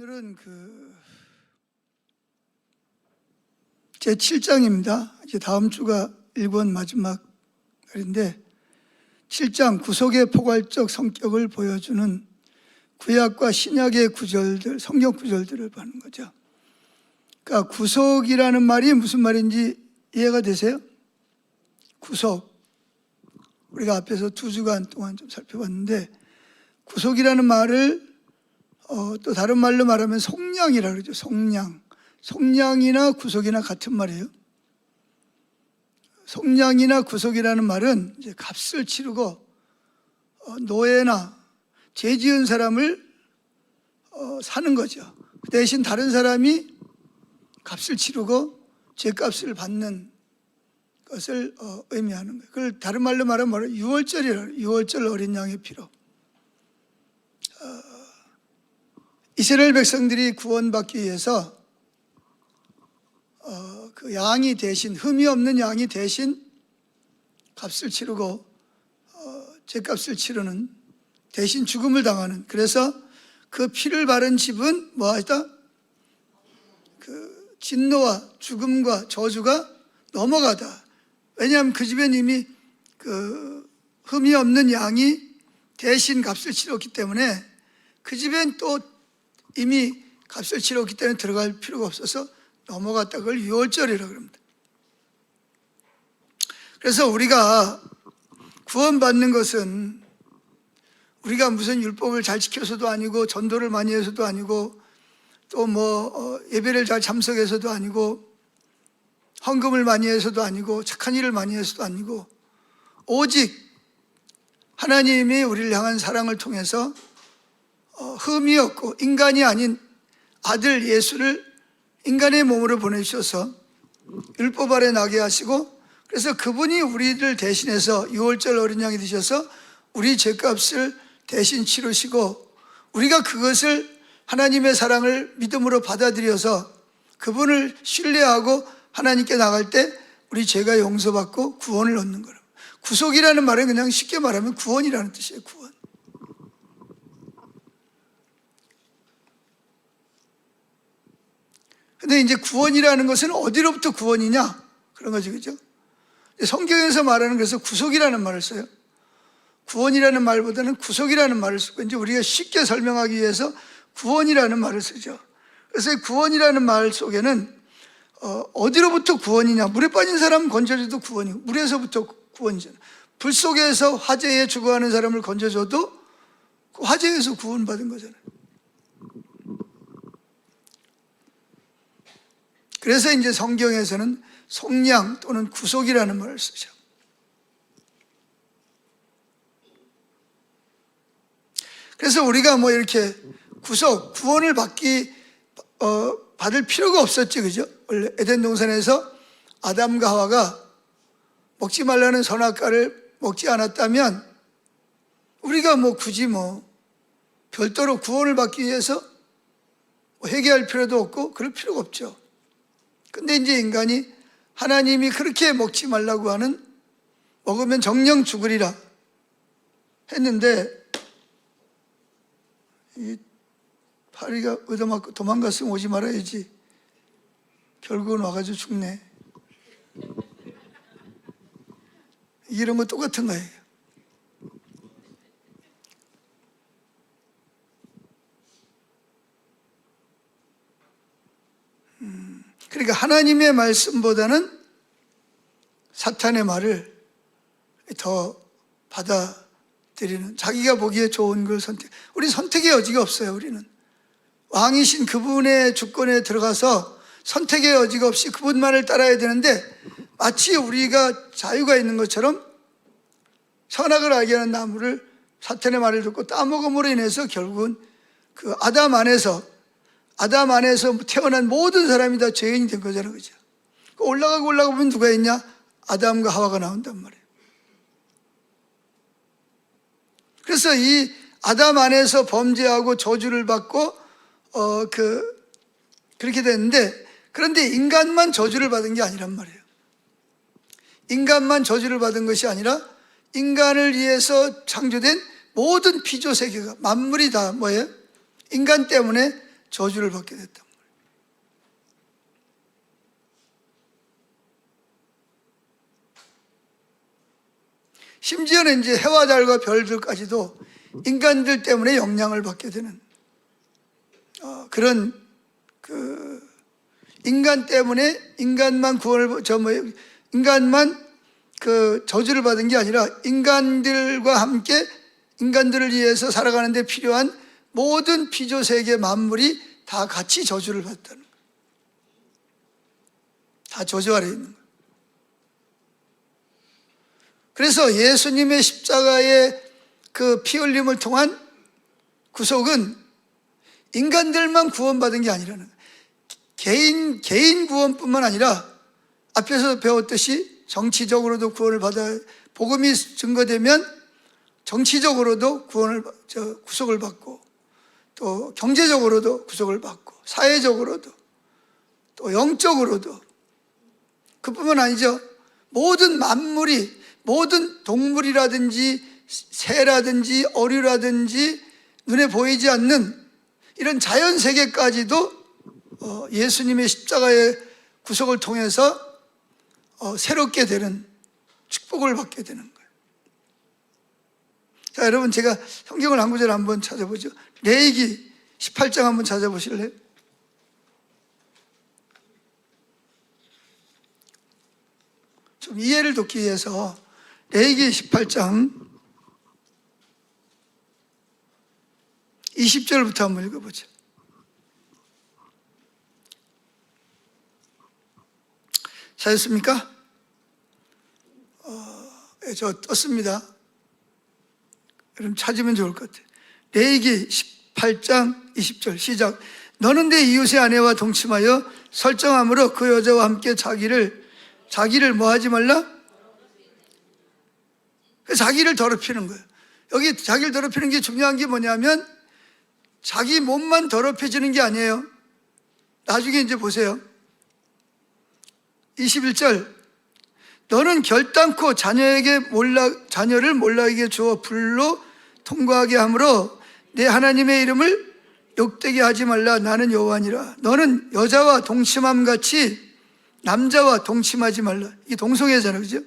오늘은 제 7장입니다. 이제 다음 주가 일본 마지막 날인데 7장 구속의 포괄적 성격을 보여주는 구약과 신약의 구절들, 성경 구절들을 보는 거죠. 그러니까 구속이라는 말이 무슨 말인지 이해가 되세요? 구속. 우리가 앞에서 2주간 동안 좀 살펴봤는데 구속이라는 말을 또 다른 말로 말하면 속량이라고 그러죠. 속량. 속량이나 구속이나 같은 말이에요. 속량이나 구속이라는 말은 이제 값을 치르고 노예나 죄 지은 사람을 사는 거죠. 그 대신 다른 사람이 값을 치르고 죄값을 받는 것을 의미하는 거예요. 그걸 다른 말로 말하면 유월절이라고 해요. 유월절 어린 양의 피로. 이스라엘 백성들이 구원받기 위해서 그 양이 대신, 흠이 없는 양이 대신 값을 치르고 죄값을 치르는, 대신 죽음을 당하는, 그래서 그 피를 바른 집은 뭐하다? 그 진노와 죽음과 저주가 넘어가다. 왜냐하면 그 집엔 이미 그 흠이 없는 양이 대신 값을 치렀기 때문에 그 집엔 또 이미 값을 치렀기 때문에 들어갈 필요가 없어서 넘어갔다. 그걸 유월절이라고 합니다. 그래서 우리가 구원받는 것은 우리가 무슨 율법을 잘 지켜서도 아니고 전도를 많이 해서도 아니고 또 예배를 잘 참석해서도 아니고 헌금을 많이 해서도 아니고 착한 일을 많이 해서도 아니고 오직 하나님이 우리를 향한 사랑을 통해서 흠이 없고 인간이 아닌 아들 예수를 인간의 몸으로 보내주셔서 율법 아래 나게 하시고, 그래서 그분이 우리를 대신해서 유월절 어린 양이 되셔서 우리 죄값을 대신 치르시고, 우리가 그것을 하나님의 사랑을 믿음으로 받아들여서 그분을 신뢰하고 하나님께 나갈 때 우리 죄가 용서받고 구원을 얻는 거예요. 구속이라는 말은 그냥 쉽게 말하면 구원이라는 뜻이에요. 구원. 근데 이제 구원이라는 것은 어디로부터 구원이냐? 그런 거죠, 그죠? 성경에서 말하는, 그래서 구속이라는 말을 써요. 구원이라는 말보다는 구속이라는 말을 쓰고, 이제 우리가 쉽게 설명하기 위해서 구원이라는 말을 쓰죠. 그래서 이 구원이라는 말 속에는 어디로부터 구원이냐? 물에 빠진 사람 건져줘도 구원이고, 물에서부터 구원이잖아요. 불 속에서 화재에 죽어가는 사람을 건져줘도 그 화재에서 구원받은 거잖아요. 그래서 이제 성경에서는 속량 또는 구속이라는 말을 쓰죠. 그래서 우리가 이렇게 구원을 받을 필요가 없었지, 그죠? 원래 에덴 동산에서 아담과 하와가 먹지 말라는 선악과를 먹지 않았다면 우리가 굳이 별도로 구원을 받기 위해서 회개할 필요도 없고 그럴 필요가 없죠. 근데 이제 인간이 하나님이 그렇게 먹지 말라고 하는, 먹으면 정령 죽으리라 했는데 이 파리가 얻어맞고 도망갔으면 오지 말아야지. 결국은 와가지고 죽네. 이런 거 똑같은 거예요. 그러니까 하나님의 말씀보다는 사탄의 말을 더 받아들이는, 자기가 보기에 좋은 걸 우리 선택의 여지가 없어요. 우리는 왕이신 그분의 주권에 들어가서 선택의 여지가 없이 그분만을 따라야 되는데, 마치 우리가 자유가 있는 것처럼 선악을 알게 하는 나무를 사탄의 말을 듣고 따먹음으로 인해서 결국은 그 아담 안에서 태어난 모든 사람이 다 죄인이 된 거잖아요, 그죠? 올라가고 보면 누가 있냐? 아담과 하와가 나온단 말이에요. 그래서 이 아담 안에서 범죄하고 저주를 받고 그렇게 됐는데, 그런데 인간만 저주를 받은 게 아니란 말이에요. 인간만 저주를 받은 것이 아니라 인간을 위해서 창조된 모든 피조 세계가, 만물이 다 뭐예요? 인간 때문에 저주를 받게 됐단 말이에요. 심지어는 이제 해와 달과 별들까지도 인간들 때문에 영향을 받게 되는 그런 인간 때문에 인간만 인간만 저주를 받은 게 아니라 인간들과 함께 인간들을 위해서 살아가는 데 필요한 모든 피조세계 만물이 다 같이 저주를 받았다는 거예요. 다 저주 아래 있는 거예요. 그래서 예수님의 십자가의 그 피 흘림을 통한 구속은 인간들만 구원받은 게 아니라는 거예요. 개인 구원뿐만 아니라 앞에서 배웠듯이 정치적으로도 구원을 받아, 복음이 증거되면 정치적으로도 구속을 받고, 또 경제적으로도 구속을 받고, 사회적으로도, 또 영적으로도. 그뿐만 아니죠. 모든 만물이, 모든 동물이라든지 새라든지 어류라든지 눈에 보이지 않는 이런 자연세계까지도 예수님의 십자가의 구속을 통해서 새롭게 되는 축복을 받게 되는 거예요. 자, 여러분, 제가 성경을 한 구절 한번 찾아보죠. 레위기 18장 한번 찾아보실래요? 좀 이해를 돕기 위해서 레위기 18장 20절부터 한번 읽어보죠. 찾았습니까? 저 떴습니다. 여러분 찾으면 좋을 것 같아요. 레위기 18장 20절 시작. 너는 내 이웃의 아내와 동침하여 설정함으로 그 여자와 함께 자기를 뭐 하지 말라? 자기를 더럽히는 거예요. 여기 자기를 더럽히는 게 중요한 게 뭐냐면 자기 몸만 더럽혀지는 게 아니에요. 나중에 이제 보세요. 21절. 너는 결단코 자녀를 몰락에게 주어 불로 통과하게 하므로 내 하나님의 이름을 욕되게 하지 말라. 나는 여호와니라. 너는 여자와 동침함 같이 남자와 동침하지 말라. 이게 동성애잖아요, 그죠?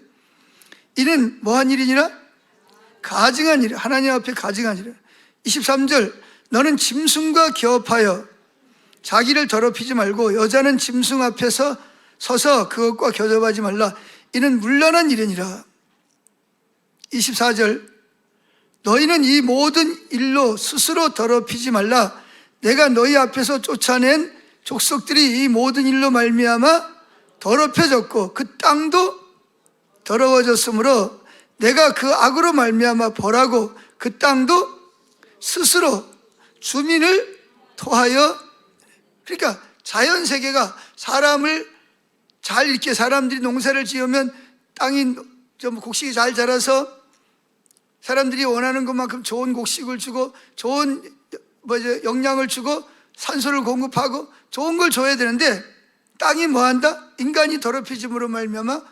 이는 뭐한 일이니라? 가증한 일, 하나님 앞에 가증한 일이라. 23절. 너는 짐승과 교합하여 자기를 더럽히지 말고 여자는 짐승 앞에서 서서 그것과 교접하지 말라. 이는 문란한 일이니라. 24절. 너희는 이 모든 일로 스스로 더럽히지 말라. 내가 너희 앞에서 쫓아낸 족속들이 이 모든 일로 말미암아 더럽혀졌고 그 땅도 더러워졌으므로 내가 그 악으로 말미암아 벌하고 그 땅도 스스로 주민을 토하여. 그러니까 자연세계가 사람을 잘 이렇게 사람들이 농사를 지으면 땅이 좀 곡식이 잘 자라서 사람들이 원하는 것만큼 좋은 곡식을 주고 좋은 영양을 주고 산소를 공급하고 좋은 걸 줘야 되는데 땅이 뭐한다? 인간이 더럽혀짐으로 말미암아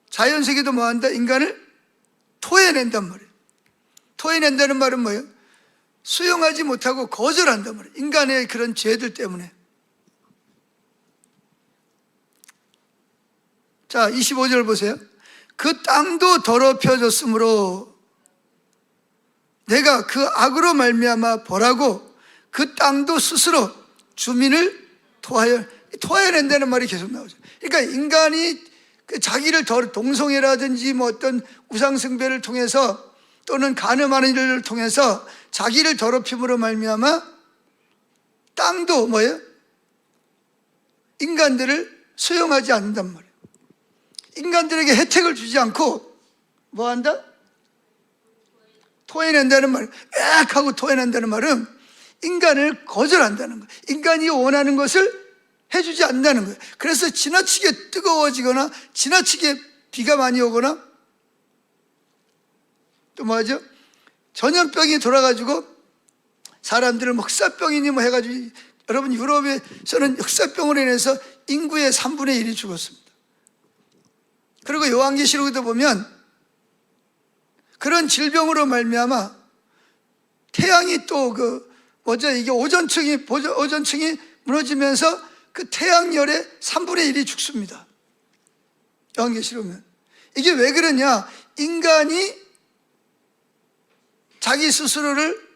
자연세계도 뭐한다? 인간을 토해낸단 말이에요. 토해낸다는 말은 뭐예요? 수용하지 못하고 거절한단 말이에요. 인간의 그런 죄들 때문에. 자, 25절 보세요. 그 땅도 더럽혀졌으므로 내가 그 악으로 말미암아 벌하고 그 땅도 스스로 주민을 토해낸다는 말이 계속 나오죠. 그러니까 인간이 자기를 동성애라든지 뭐 어떤 우상숭배를 통해서 또는 간음하는 일을 통해서 자기를 더럽힘으로 말미암아 땅도 뭐예요? 인간들을 수용하지 않는단 말이에요. 인간들에게 혜택을 주지 않고 뭐 한다? 토해낸다는 말, 악 하고 토해낸다는 말은 인간을 거절한다는 거예요. 인간이 원하는 것을 해주지 않는다는 거예요. 그래서 지나치게 뜨거워지거나 지나치게 비가 많이 오거나 또 뭐하죠? 전염병이 돌아가지고 사람들을 뭐 흑사병이니 뭐 해가지고 여러분 유럽에서는 흑사병으로 인해서 인구의 3분의 1이 죽었습니다. 그리고 요한계시록에도 보면 그런 질병으로 말미암아 태양이 또 뭐죠? 이게 오존층이 무너지면서 그 태양열의 3분의 1이 죽습니다. 요한계시록은. 이게 왜 그러냐? 인간이 자기 스스로를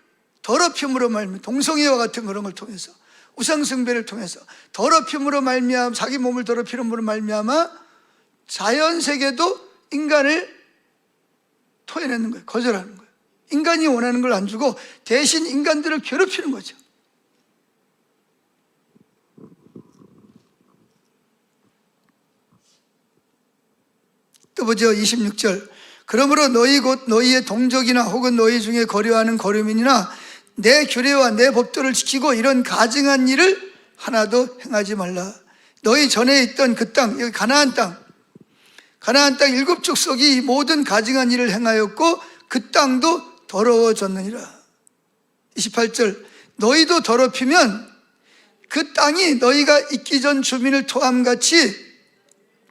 더럽힘으로 말미암아, 동성애와 같은 그런 걸 통해서, 우상숭배를 통해서 더럽힘으로 말미암아, 자기 몸을 더럽힘으로 말미암아 자연세계도 인간을 토해내는 거예요. 거절하는 거예요. 인간이 원하는 걸 안 주고 대신 인간들을 괴롭히는 거죠. 또 보죠. 26절. 그러므로 너희 곧 너희의 동족이나 혹은 너희 중에 거류하는 거류민이나 내 규례와 내 법도를 지키고 이런 가증한 일을 하나도 행하지 말라. 너희 전에 있던 그 땅, 여기 가나안 땅 일곱 족속이 모든 가증한 일을 행하였고 그 땅도 더러워졌느니라. 28절. 너희도 더럽히면 그 땅이 너희가 있기 전 주민을 토함같이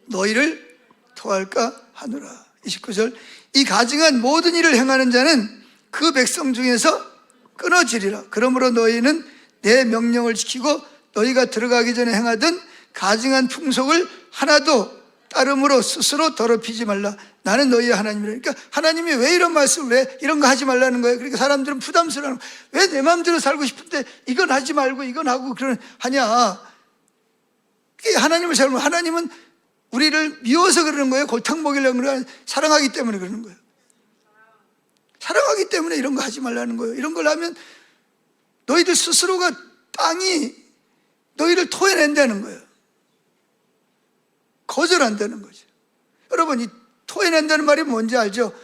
너희를 토할까 하노라. 29절. 이 가증한 모든 일을 행하는 자는 그 백성 중에서 끊어지리라. 그러므로 너희는 내 명령을 지키고 너희가 들어가기 전에 행하던 가증한 풍속을 하나도 따름으로 스스로 더럽히지 말라. 나는 너희의 하나님이라. 그러니까 하나님이 왜 이런 말씀을, 왜 이런 거 하지 말라는 거예요? 그러니까 사람들은 부담스러워하는 거예요. 왜 내 마음대로 살고 싶은데 이건 하지 말고 이건 하고 하냐? 그게 하나님을 잘못, 하나님은 우리를 미워서 그러는 거예요? 골탕 먹이려고 그러는 거예요? 사랑하기 때문에 그러는 거예요. 사랑하기 때문에 이런 거 하지 말라는 거예요. 이런 걸 하면 너희들 스스로가 땅이 너희를 토해낸다는 거예요. 거절한다는 거죠. 여러분, 이 토해낸다는 말이 뭔지 알죠?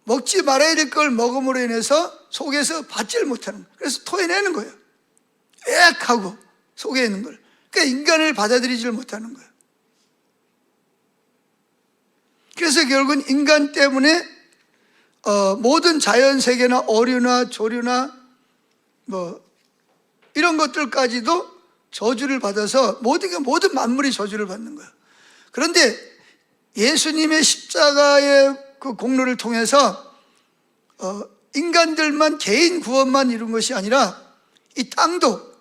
먹지 말아야 될 걸 먹음으로 인해서 속에서 받지를 못하는 거예요. 그래서 토해내는 거예요. 하고 속에 있는 걸. 그러니까 인간을 받아들이지를 못하는 거예요. 그래서 결국은 인간 때문에 모든 자연세계나 어류나 조류나 뭐 이런 것들까지도 저주를 받아서 모든 만물이 저주를 받는 거예요. 그런데 예수님의 십자가의 그 공로를 통해서 인간들만 개인 구원만 이룬 것이 아니라 이 땅도,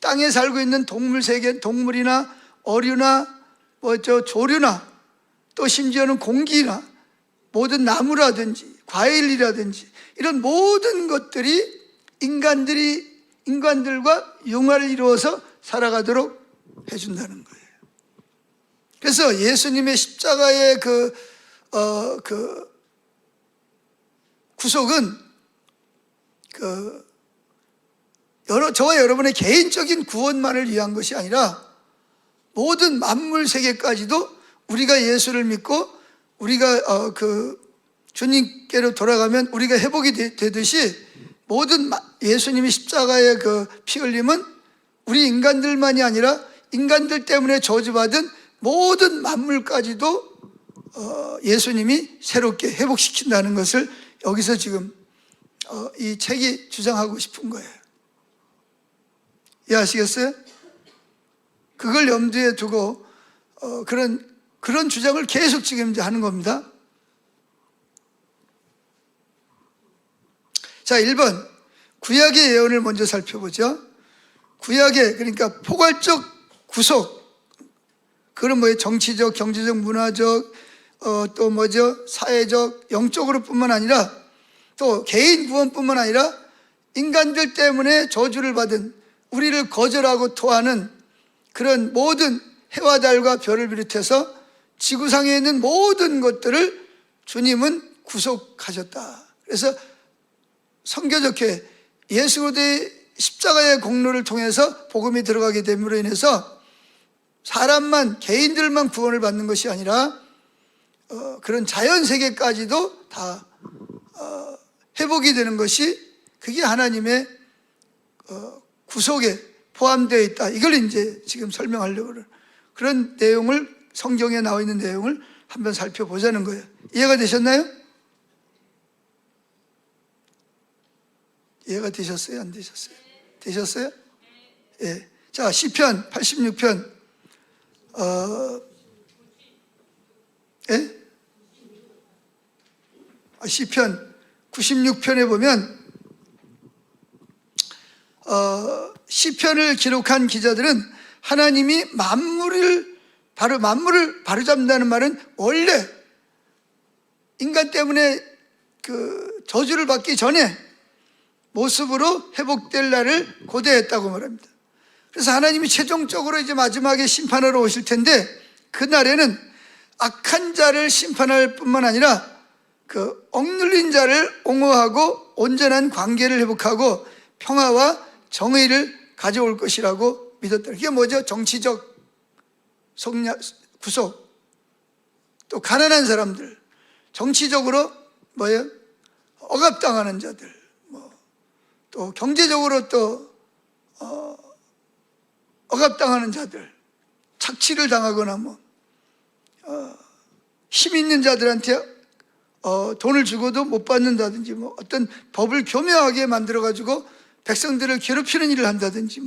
땅에 살고 있는 동물세계, 동물이나 어류나 조류나 또 심지어는 공기나 모든 나무라든지 과일이라든지 이런 모든 것들이 인간들과 융화를 이루어서 살아가도록 해준다는 거예요. 그래서 예수님의 십자가의 그 구속은 저와 여러분의 개인적인 구원만을 위한 것이 아니라 모든 만물 세계까지도 우리가 예수를 믿고 우리가 주님께로 돌아가면 우리가 회복이 되듯이 모든 예수님의 십자가의 그 피 흘림은 우리 인간들만이 아니라 인간들 때문에 저주받은 모든 만물까지도 예수님이 새롭게 회복시킨다는 것을 여기서 지금 이 책이 주장하고 싶은 거예요. 이해하시겠어요? 그걸 염두에 두고 그런 주장을 계속 지금 이제 하는 겁니다. 자, 1번 구약의 예언을 먼저 살펴보죠. 구약의, 그러니까 포괄적 구속, 그건 뭐예요? 정치적, 경제적, 문화적, 또 사회적, 영적으로 뿐만 아니라 또 개인 구원뿐만 아니라 인간들 때문에 저주를 받은, 우리를 거절하고 토하는 그런 모든 해와 달과 별을 비롯해서 지구상에 있는 모든 것들을 주님은 구속하셨다. 그래서 선교적회, 예수 그리스도의 십자가의 공로를 통해서 복음이 들어가게 됨으로 인해서 사람만, 개인들만 구원을 받는 것이 아니라 그런 자연세계까지도 다 회복이 되는 것이, 그게 하나님의 구속에 포함되어 있다. 이걸 이제 지금 설명하려고 그래요. 그런 내용을, 성경에 나와 있는 내용을 한번 살펴보자는 거예요. 이해가 되셨나요? 이해가 되셨어요? 안 되셨어요? 되셨어요? 예. 자, 시편 86편. 예? 시편 96편에 보면 시편을 기록한 기자들은 하나님이 만물을 바로잡는다는 말은 원래 인간 때문에 그 저주를 받기 전에 모습으로 회복될 날을 고대했다고 말합니다. 그래서 하나님이 최종적으로 이제 마지막에 심판하러 오실 텐데, 그날에는 악한 자를 심판할 뿐만 아니라 그 억눌린 자를 옹호하고 온전한 관계를 회복하고 평화와 정의를 가져올 것이라고 믿었다. 그게 뭐죠? 정치적 구속, 또 가난한 사람들, 정치적으로 뭐예요? 억압당하는 자들, 또 경제적으로 또 억압당하는 자들, 착취를 당하거나 힘 있는 자들한테 돈을 주고도 못 받는다든지, 어떤 법을 교묘하게 만들어 가지고 백성들을 괴롭히는 일을 한다든지,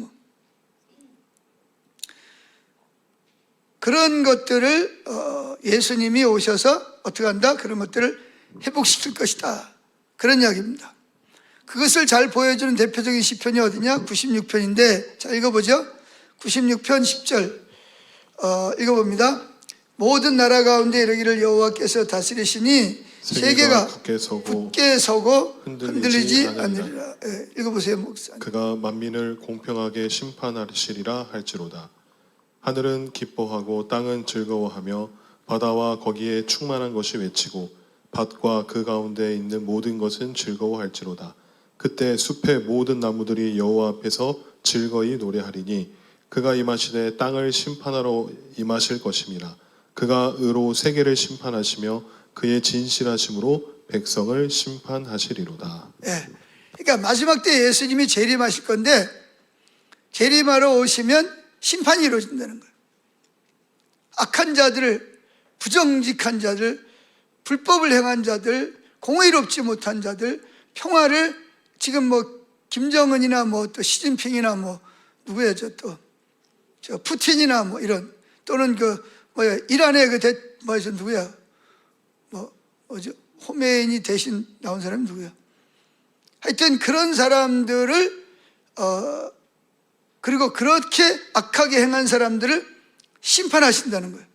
그런 것들을 예수님이 오셔서 어떻게 한다? 그런 것들을 회복시킬 것이다, 그런 이야기입니다. 그것을 잘 보여주는 대표적인 시편이 어디냐? 96편인데, 자, 읽어보죠. 96편 10절 읽어봅니다. 모든 나라 가운데 이르기를 여호와께서 다스리시니 세계가 굳게 서고 흔들리지 않으리라. 읽어보세요, 목사님. 그가 만민을 공평하게 심판하시리라 할지로다. 하늘은 기뻐하고 땅은 즐거워하며 바다와 거기에 충만한 것이 외치고 밭과 그 가운데 있는 모든 것은 즐거워할지로다. 그때 숲의 모든 나무들이 여호와 앞에서 즐거이 노래하리니 그가 임하시되 땅을 심판하러 임하실 것임이라. 그가 의로 세계를 심판하시며 그의 진실하심으로 백성을 심판하시리로다. 그러니까 마지막 때 예수님이 재림하실 건데, 재림하러 오시면 심판이 이루어진다는 거예요. 악한 자들을, 부정직한 자들, 불법을 행한 자들, 공의롭지 못한 자들, 평화를 지금 김정은이나 또 시진핑이나 누구야, 저 푸틴이나 이런, 또는 이란의 누구야, 호메인이 대신 나온 사람이 누구야? 하여튼 그런 사람들을 그리고 그렇게 악하게 행한 사람들을 심판하신다는 거예요.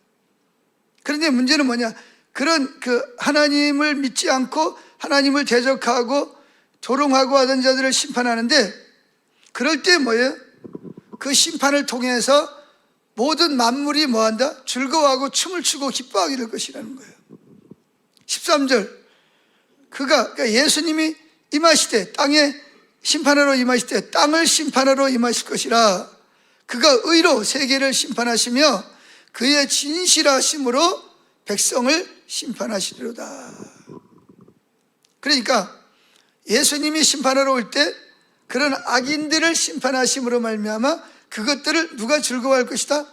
그런데 문제는 뭐냐? 그런 하나님을 믿지 않고 하나님을 대적하고 조롱하고 하던 자들을 심판하는데, 그럴 때 뭐예요? 그 심판을 통해서 모든 만물이 뭐한다? 즐거워하고 춤을 추고 기뻐하게 될 것이라는 거예요. 13절, 그러니까 예수님이 임하시되, 땅에 심판하러 임하시되 땅을 심판하러 임하실 것이라. 그가 의로 세계를 심판하시며 그의 진실하심으로 백성을 심판하시리로다. 그러니까 예수님이 심판하러 올 때 그런 악인들을 심판하심으로 말미암아 그것들을 누가 즐거워할 것이다?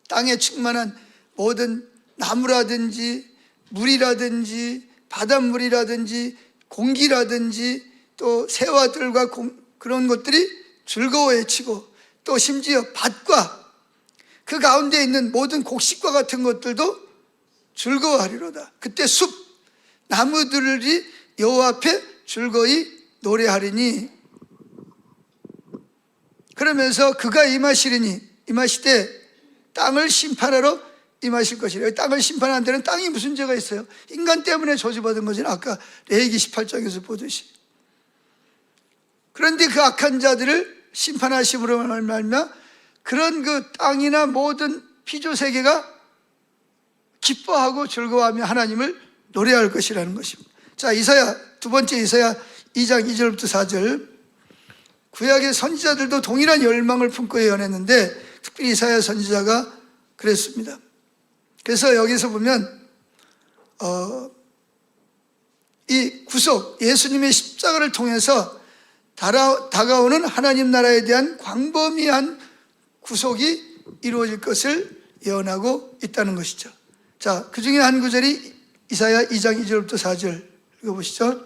땅에 충만한 모든 나무라든지 물이라든지 바닷물이라든지 공기라든지 또 새와들과 그런 것들이 즐거워해치고, 또 심지어 밭과 그 가운데 있는 모든 곡식과 같은 것들도 즐거워하리로다. 그때 숲, 나무들이 여호와 앞에 즐거이 노래하리니, 그러면서 그가 임하시되 땅을 심판하러 임하실 것이라. 땅을 심판하는 데는 땅이 무슨 죄가 있어요? 인간 때문에 저주받은 거죠. 아까 레위기 18장에서 보듯이. 그런데 그 악한 자들을 심판하심으로 말미암아 그런 그 땅이나 모든 피조 세계가 기뻐하고 즐거워하며 하나님을 노래할 것이라는 것입니다. 자, 두 번째 이사야 2장 2절부터 4절. 구약의 선지자들도 동일한 열망을 품고 예언했는데, 특별히 이사야 선지자가 그랬습니다. 그래서 여기서 보면 이 구속, 예수님의 십자가를 통해서 다가오는 하나님 나라에 대한 광범위한 구속이 이루어질 것을 예언하고 있다는 것이죠. 자, 그 중에 한 구절이 이사야 2장 2절부터 4절 읽어보시죠.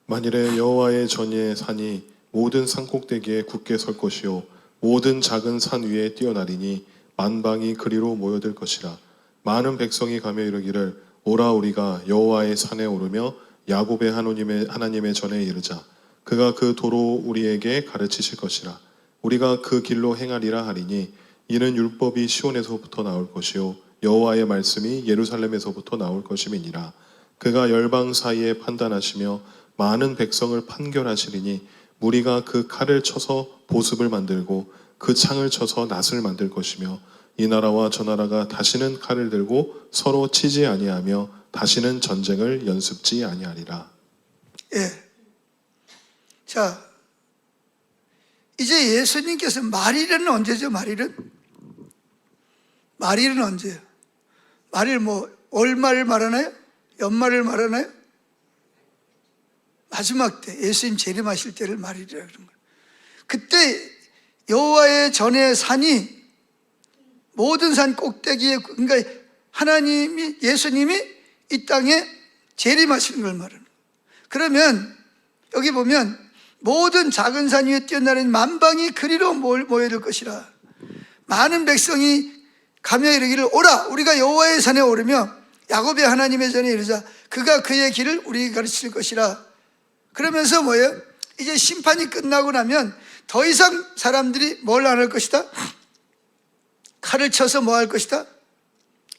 만일에 여호와의 전예 산이 모든 산꼭대기에 굳게 설 것이요 모든 작은 산 위에 뛰어나리니 만방이 그리로 모여들 것이라. 많은 백성이 가며 이르기를 오라, 우리가 여호와의 산에 오르며 야곱의 하나님의 전에 이르자. 그가 그 도로 우리에게 가르치실 것이라. 우리가 그 길로 행하리라 하리니 이는 율법이 시온에서부터 나올 것이요 여호와의 말씀이 예루살렘에서부터 나올 것임이니라. 그가 열방 사이에 판단하시며 많은 백성을 판결하시리니 무리가 그 칼을 쳐서 보습을 만들고 그 창을 쳐서 낫을 만들 것이며 이 나라와 저 나라가 다시는 칼을 들고 서로 치지 아니하며 다시는 전쟁을 연습지 아니하리라. 예. 자, 이제 예수님께서 말일은 언제죠? 말일은 언제예요? 말일 뭐 월말을 말하나요? 연말을 말하나요? 마지막 때 예수님 재림하실 때를 말일이라 그런 거예요. 그때 여호와의 전의 산이 모든 산 꼭대기에, 그러니까 하나님이, 예수님이 이 땅에 재림하시는 걸 말하는 거예요. 그러면 여기 보면 모든 작은 산 위에 뛰어나는 만방이 그리로 모여들 것이라. 많은 백성이 가며 이르기를 오라 우리가 여호와의 산에 오르며 야곱의 하나님의 전에 이르자 그가 그의 길을 우리에게 가르칠 것이라. 그러면서 뭐예요? 이제 심판이 끝나고 나면 더 이상 사람들이 뭘 안 할 것이다? 칼을 쳐서 뭐 할 것이다?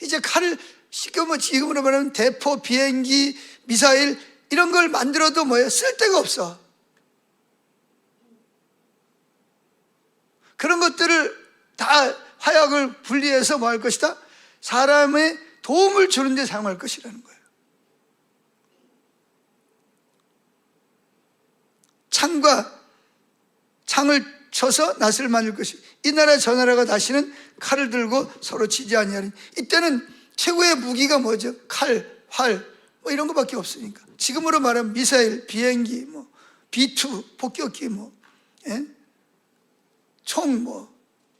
이제 칼을 지금으로 말하면 대포, 비행기, 미사일 이런 걸 만들어도 뭐예요? 쓸 데가 없어. 그런 것들을 다 화약을 분리해서 뭐 할 것이다? 사람의 도움을 주는 데 사용할 것이라는 거예요. 창을 쳐서 낫을 만들 것이. 이 나라 저 나라가 다시는 칼을 들고 서로 치지 아니하리니. 이때는 최고의 무기가 뭐죠? 칼, 활, 뭐 이런 거밖에 없으니까. 지금으로 말하면 미사일, 비행기, 뭐 B2, 폭격기, 뭐 예? 총, 뭐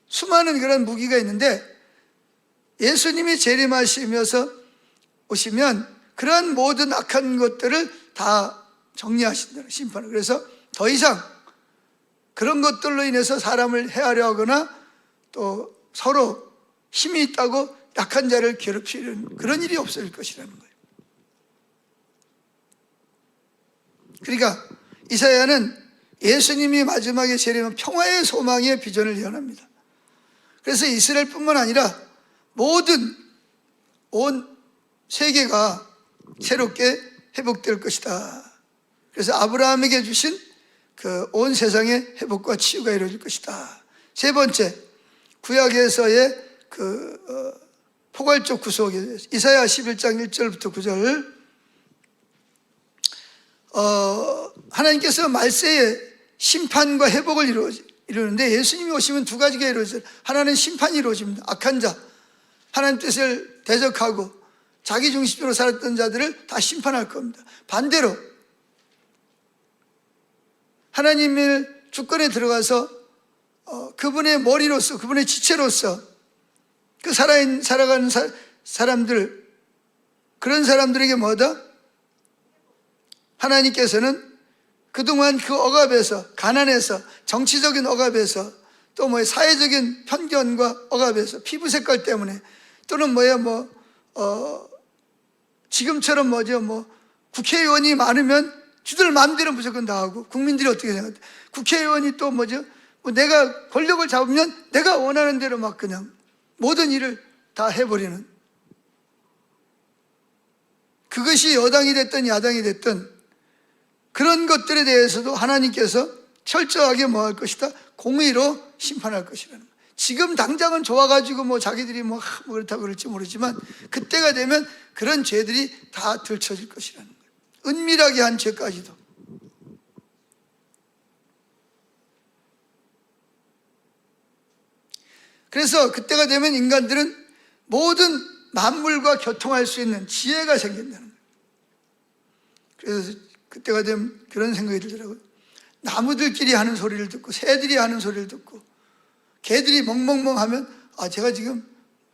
수많은 그런 무기가 있는데 예수님이 재림하시면서 오시면 그런 모든 악한 것들을 다 정리하신다는 심판을. 그래서 더 이상 그런 것들로 인해서 사람을 해하려 하거나 또 서로 힘이 있다고 약한 자를 괴롭히는 그런 일이 없어질 것이라는 거예요. 그러니까 이사야는 예수님이 마지막에 재림한 평화의 소망의 비전을 예언합니다. 그래서 이스라엘뿐만 아니라 모든 온 세계가 새롭게 회복될 것이다. 그래서 아브라함에게 주신 그 온 세상의 회복과 치유가 이루어질 것이다. 세 번째, 구약에서의 포괄적 구속에 이사야 11장 1절부터 9절 하나님께서 말세에 심판과 회복을 이루는데 예수님이 오시면 두 가지가 이루어져요. 하나는 심판이 이루어집니다. 악한 자, 하나님 뜻을 대적하고 자기 중심적으로 살았던 자들을 다 심판할 겁니다. 반대로 하나님의 주권에 들어가서 그분의 머리로서, 그분의 지체로서 그 살아가는 사람들, 그런 사람들에게 뭐다? 하나님께서는 그동안 그 억압에서, 가난에서, 정치적인 억압에서, 또 뭐 사회적인 편견과 억압에서, 피부 색깔 때문에, 또는 지금처럼 국회의원이 많으면 주들 마음대로 무조건 다 하고, 국민들이 어떻게 생각해? 국회의원이 또 내가 권력을 잡으면 내가 원하는 대로 막 그냥 모든 일을 다 해버리는, 그것이 여당이 됐든 야당이 됐든 그런 것들에 대해서도 하나님께서 철저하게 뭐 할 것이다? 공의로 심판할 것이라는 거예요. 지금 당장은 좋아가지고 자기들이 그렇다고 그럴지 모르지만 그때가 되면 그런 죄들이 다 들춰질 것이라는 거예요. 은밀하게 한 죄까지도. 그래서 그때가 되면 인간들은 모든 만물과 교통할 수 있는 지혜가 생긴다는 거예요. 그래서 그때가 되면 그런 생각이 들더라고요. 나무들끼리 하는 소리를 듣고, 새들이 하는 소리를 듣고, 개들이 멍멍멍 하면 제가 지금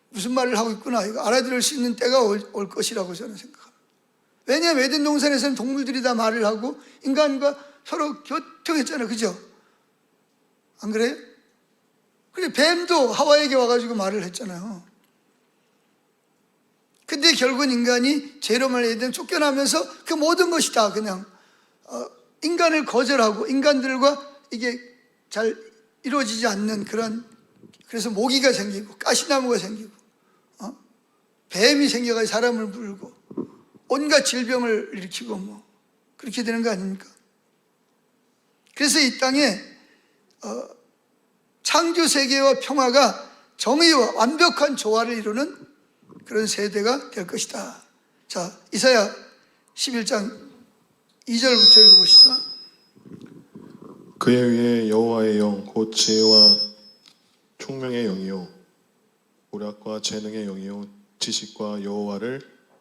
무슨 말을 하고 있구나, 이거 알아들을 수 있는 때가 올 것이라고 저는 생각합니다. 왜냐하면 에덴 동산에서는 동물들이 다 말을 하고 인간과 서로 교통했잖아요. 그죠? 안 그래요? 그래, 뱀도 하와에게 와가지고 말을 했잖아요. 근데 결국은 인간이 죄로 말해 에덴 쫓겨나면서 그 모든 것이 다 그냥 인간을 거절하고 인간들과 이게 잘 이루어지지 않는 그래서 모기가 생기고 가시나무가 생기고 뱀이 생겨가지고 사람을 물고 온갖 질병을 일으키고 뭐 그렇게 되는 거 아닙니까? 그래서 이 땅에 창조 세계와 평화가 정의와 완벽한 조화를 이루는 그런 세대가 될 것이다. 자, 이사야 11장 2절부터 읽어보시죠. 그에 의해 여호와의 영 곧 지혜와 총명의 영이요 오략과 재능의 영이요 지식과 여호와를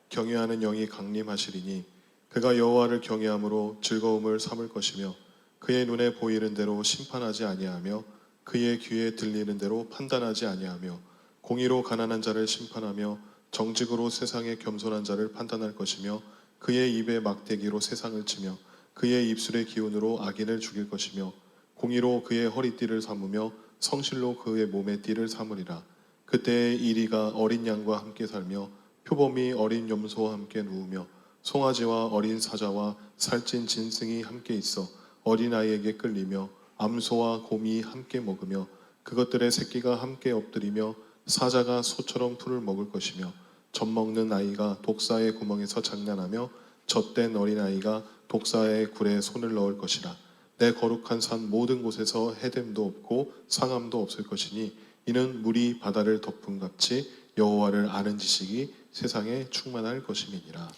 경외하는 영이 강림하시리니 그가 여호와를 경외함으로 즐거움을 삼을 것이며 그의 눈에 보이는 대로 심판하지 아니하며 그의 귀에 들리는 대로 판단하지 아니하며 공의로 가난한 자를 심판하며 정직으로 세상의 겸손한 자를 판단할 것이며 그의 입에 막대기로 세상을 치며 그의 입술의 기운으로 악인을 죽일 것이며 공의로 그의 허리띠를 삼으며 성실로 그의 몸의 띠를 삼으리라. 그때의 이리가 어린 양과 함께 살며 표범이 어린 염소와 함께 누우며 송아지와 어린 사자와 살찐 짐승이 함께 있어 어린아이에게 끌리며 암소와 곰이 함께 먹으며 그것들의 새끼가 함께 엎드리며 사자가 소처럼 풀을 먹을 것이며 젖먹는 아이가 독사의 구멍에서 장난하며 젖된 어린아이가 독사의 굴에 손을 넣을 것이라. 내 거룩한 산 모든 곳에서 해됨도 없고 상함도 없을 것이니 이는 물이 바다를 덮음같이 여호와를 아는 지식이 세상에 충만할 것임이니라.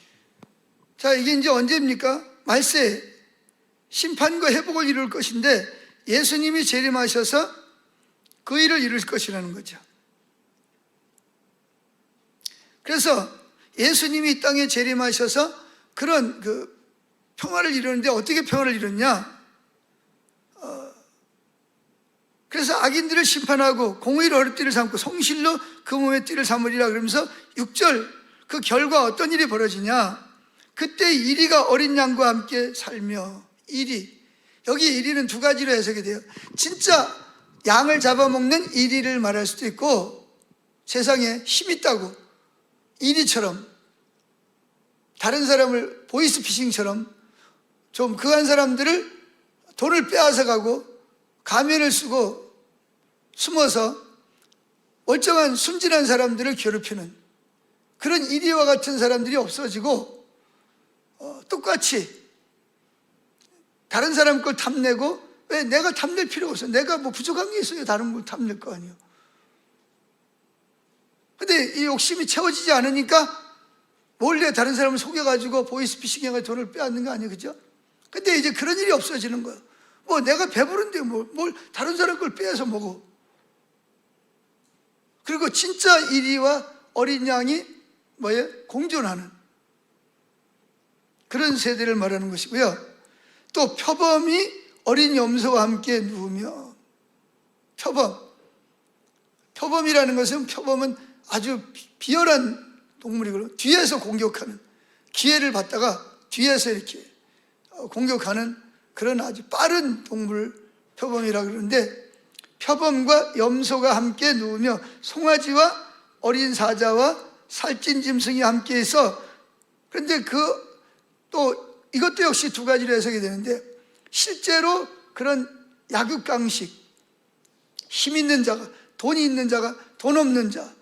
자, 이게 이제 언제입니까? 말세 심판과 회복을 이룰 것인데 예수님이 재림하셔서 그 일을 이룰 것이라는 거죠. 그래서 예수님이 이 땅에 재림하셔서 그런 평화를 이루는데 어떻게 평화를 이뤘냐? 그래서 악인들을 심판하고 공의로 허리띠를 삼고 성실로 그 몸의 띠를 삼으리라 그러면서 6절 그 결과 어떤 일이 벌어지냐? 그때 이리가 어린 양과 함께 살며 이리, 여기 이리는 두 가지로 해석이 돼요. 진짜 양을 잡아먹는 이리를 말할 수도 있고 세상에 힘 있다고 이리처럼 다른 사람을 보이스피싱처럼 좀 그한 사람들을 돈을 빼앗아 가고 가면을 쓰고 숨어서 멀쩡한 순진한 사람들을 괴롭히는 그런 이리와 같은 사람들이 없어지고 똑같이 다른 사람 걸 탐내고 왜 내가 탐낼 필요가 없어. 내가 뭐 부족한 게 있어요. 다른 걸 탐낼 거 아니에요. 근데 이 욕심이 채워지지 않으니까 몰래 다른 사람을 속여가지고 보이스피싱 해가지고 돈을 빼앗는 거 아니에요. 그죠? 근데 이제 그런 일이 없어지는 거예요. 뭐 내가 배부른데 뭘 다른 사람 걸 빼앗아 먹어. 그리고 진짜 이리와 어린 양이 뭐예요? 공존하는 그런 세대를 말하는 것이고요. 또 표범이 어린 염소와 함께 누우며 표범이라는 것은 표범은 아주 비열한 동물이거든요. 뒤에서 공격하는 기회를 받다가 뒤에서 이렇게 공격하는 그런 아주 빠른 동물 표범이라 그러는데 표범과 염소가 함께 누우며 송아지와 어린 사자와 살찐 짐승이 함께 있어. 그런데 또 이것도 역시 두 가지로 해석이 되는데 실제로 그런 약육강식 힘 있는 자가 돈이 있는 자가 돈 없는 자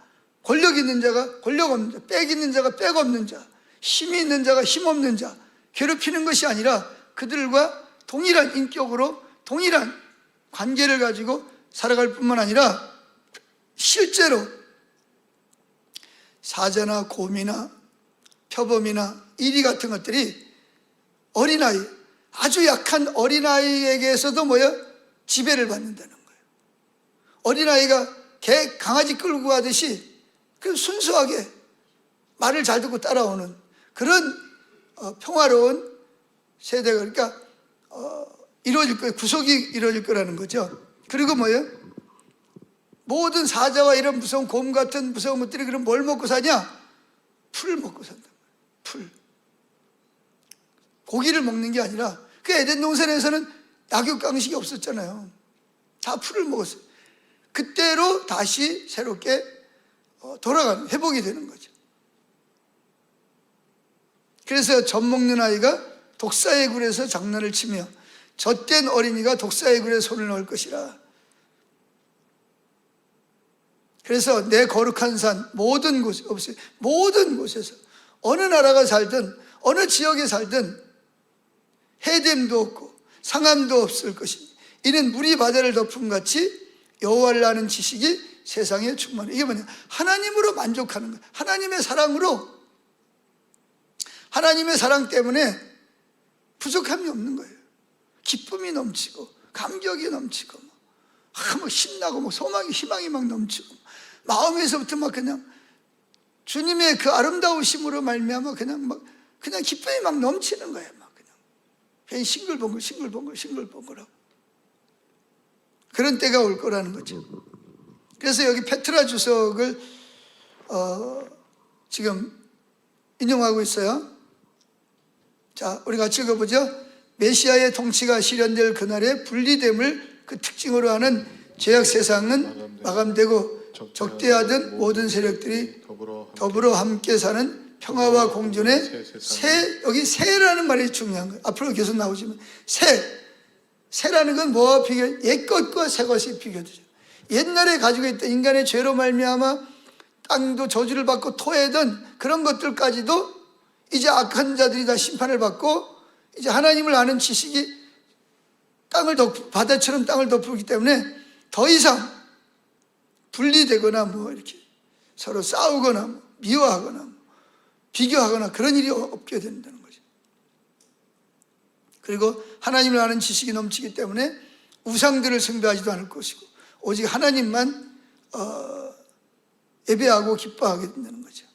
권력 있는 자가 권력 없는 자 빽 있는 자가 빽 없는 자 힘이 있는 자가 힘 없는 자 괴롭히는 것이 아니라 그들과 동일한 인격으로 동일한 관계를 가지고 살아갈 뿐만 아니라 실제로 사자나 곰이나 표범이나 이리 같은 것들이 어린아이 아주 약한 어린아이에게서도 지배를 받는다는 거예요. 어린아이가 개 강아지 끌고 가듯이 그 순수하게 말을 잘 듣고 따라오는 그런 평화로운 세대가 그러니까 이루어질 거예요. 구속이 이루어질 거라는 거죠. 그리고 모든 사자와 이런 무서운 곰 같은 무서운 것들이 그럼 뭘 먹고 사냐? 풀을 먹고 산단 말이에요. 풀. 고기를 먹는 게 아니라 그 에덴 동산에서는 약육강식이 없었잖아요. 다 풀을 먹었어요. 그때로 다시 새롭게 돌아가는 회복이 되는 거죠. 그래서 젖 먹는 아이가 독사의 굴에서 장난을 치며 젖된 어린이가 독사의 굴에 손을 넣을 것이라. 그래서 내 거룩한 산 모든 곳 없어요. 모든 곳에서 어느 나라가 살든 어느 지역에 살든 해됨도 없고 상함도 없을 것이니 이는 물이 바다를 덮음 같이 여호와를 아는 지식이 세상에 충만해. 이게 뭐냐? 하나님으로 만족하는 거예요. 하나님의 사랑으로, 하나님의 사랑 때문에 부족함이 없는 거예요. 기쁨이 넘치고 감격이 넘치고 막 신나고 막 소망이 희망이 막 넘치고 마음에서부터 막 그냥 주님의 그 아름다우심으로 말미암아 그냥 기쁨이 막 넘치는 거예요. 막 그냥 싱글벙글하고 그런 때가 올 거라는 거죠. 그래서 여기 페트라 주석을 지금 인용하고 있어요. 자, 우리 같이 읽어보죠. 메시아의 통치가 실현될 그날의 분리됨을 그 특징으로 하는 죄악 세상은 마감되고 적대하던 모든 세력들이 더불어 함께 사는 평화와 공존의 여기 새라는 말이 중요한 거예요. 앞으로 계속 나오지만 새라는 건 뭐와 비교? 옛것과 새것이 비교되죠. 옛날에 가지고 있던 인간의 죄로 말미암아 땅도 저주를 받고 토해던 그런 것들까지도 이제 악한 자들이 다 심판을 받고 이제 하나님을 아는 지식이 바다처럼 땅을 덮기 때문에 더 이상 분리되거나 이렇게 서로 싸우거나 미워하거나 비교하거나 그런 일이 없게 된다는 거죠. 그리고 하나님을 아는 지식이 넘치기 때문에 우상들을 숭배하지도 않을 것이고 오직 하나님만 예배하고 기뻐하게 된다는 거죠.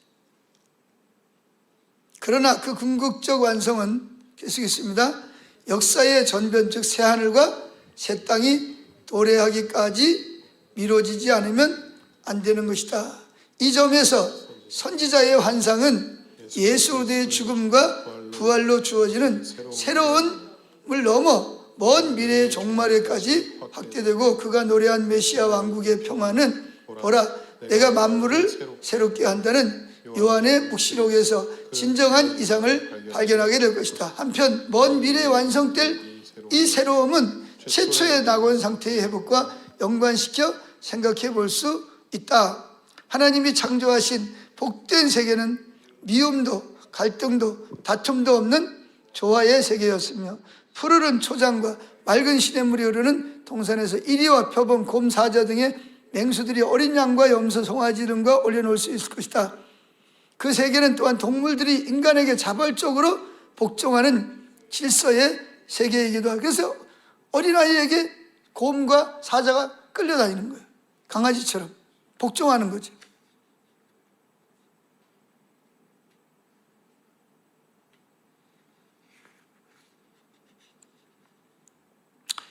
그러나 그 궁극적 완성은 계속 있습니다. 역사의 전변 즉 새하늘과 새 땅이 도래하기까지 미뤄지지 않으면 안 되는 것이다. 이 점에서 선지자의 환상은 예수 그리스도의 죽음과 부활로 주어지는 새로움을 넘어 먼 미래의 종말에까지 확대되고 그가 노래한 메시아 왕국의 평화는 보라 내가 만물을 새롭게 한다는 요한의 묵시록에서 진정한 이상을 발견하게 될 것이다. 한편 먼 미래에 완성될 이 새로움은 최초의 낙원 상태의 회복과 연관시켜 생각해 볼 수 있다. 하나님이 창조하신 복된 세계는 미움도 갈등도 다툼도 없는 조화의 세계였으며 푸르른 초장과 맑은 시냇물이 흐르는 동산에서 이리와 표범, 곰, 사자 등의 맹수들이 어린 양과 염소, 송아지 등과 올려놓을 수 있을 것이다. 그 세계는 또한 동물들이 인간에게 자발적으로 복종하는 질서의 세계이기도 하고 그래서 어린아이에게 곰과 사자가 끌려다니는 거예요. 강아지처럼 복종하는 거죠.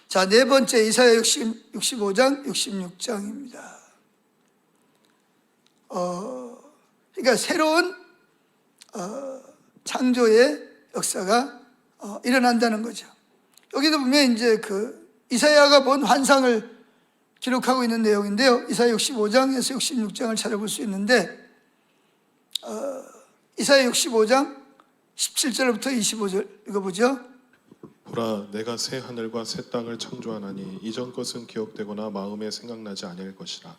자, 네 번째 이사야 65장, 66장입니다. 그러니까 새로운 창조의 역사가 일어난다는 거죠. 여기도 보면 이제 그 이사야가 본 환상을 기록하고 있는 내용인데요. 이사야 65장에서 66장을 찾아볼 수 있는데 이사야 65장 17절부터 25절 읽어보죠. 보라 내가 새 하늘과 새 땅을 창조하나니 이전 것은 기억되거나 마음에 생각나지 아니할 것이라.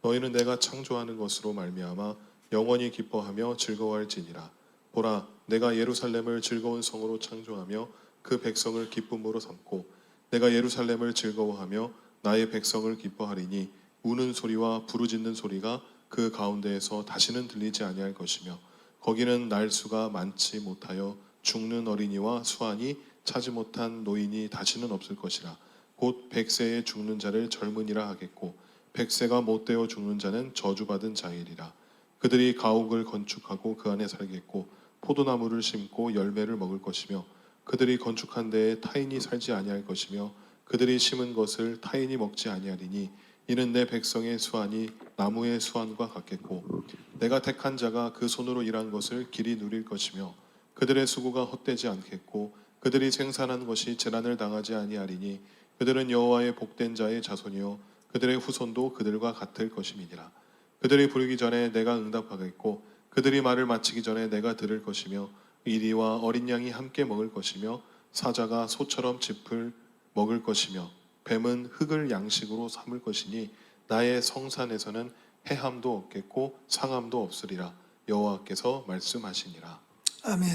너희는 내가 창조하는 것으로 말미암아 영원히 기뻐하며 즐거워할지니라. 보라 내가 예루살렘을 즐거운 성으로 창조하며 그 백성을 기쁨으로 삼고 내가 예루살렘을 즐거워하며 나의 백성을 기뻐하리니 우는 소리와 부르짖는 소리가 그 가운데에서 다시는 들리지 아니할 것이며 거기는 날수가 많지 못하여 죽는 어린이와 수완이 차지 못한 노인이 다시는 없을 것이라. 곧 100세에 죽는 자를 젊은이라 하겠고 100세가 못되어 죽는 자는 저주받은 자이리라. 그들이 가옥을 건축하고 그 안에 살겠고 포도나무를 심고 열매를 먹을 것이며 그들이 건축한 데에 타인이 살지 아니할 것이며 그들이 심은 것을 타인이 먹지 아니하리니 이는 내 백성의 수완이 나무의 수완과 같겠고 내가 택한 자가 그 손으로 일한 것을 길이 누릴 것이며 그들의 수고가 헛되지 않겠고 그들이 생산한 것이 재난을 당하지 아니하리니 그들은 여호와의 복된 자의 자손이요 그들의 후손도 그들과 같을 것임이니라. 그들이 부르기 전에 내가 응답하겠고 그들이 말을 마치기 전에 내가 들을 것이며 이리와 어린 양이 함께 먹을 것이며 사자가 소처럼 짚을 먹을 것이며 뱀은 흙을 양식으로 삼을 것이니 나의 성산에서는 해함도 없겠고 상함도 없으리라 여호와께서 말씀하시니라. 아멘.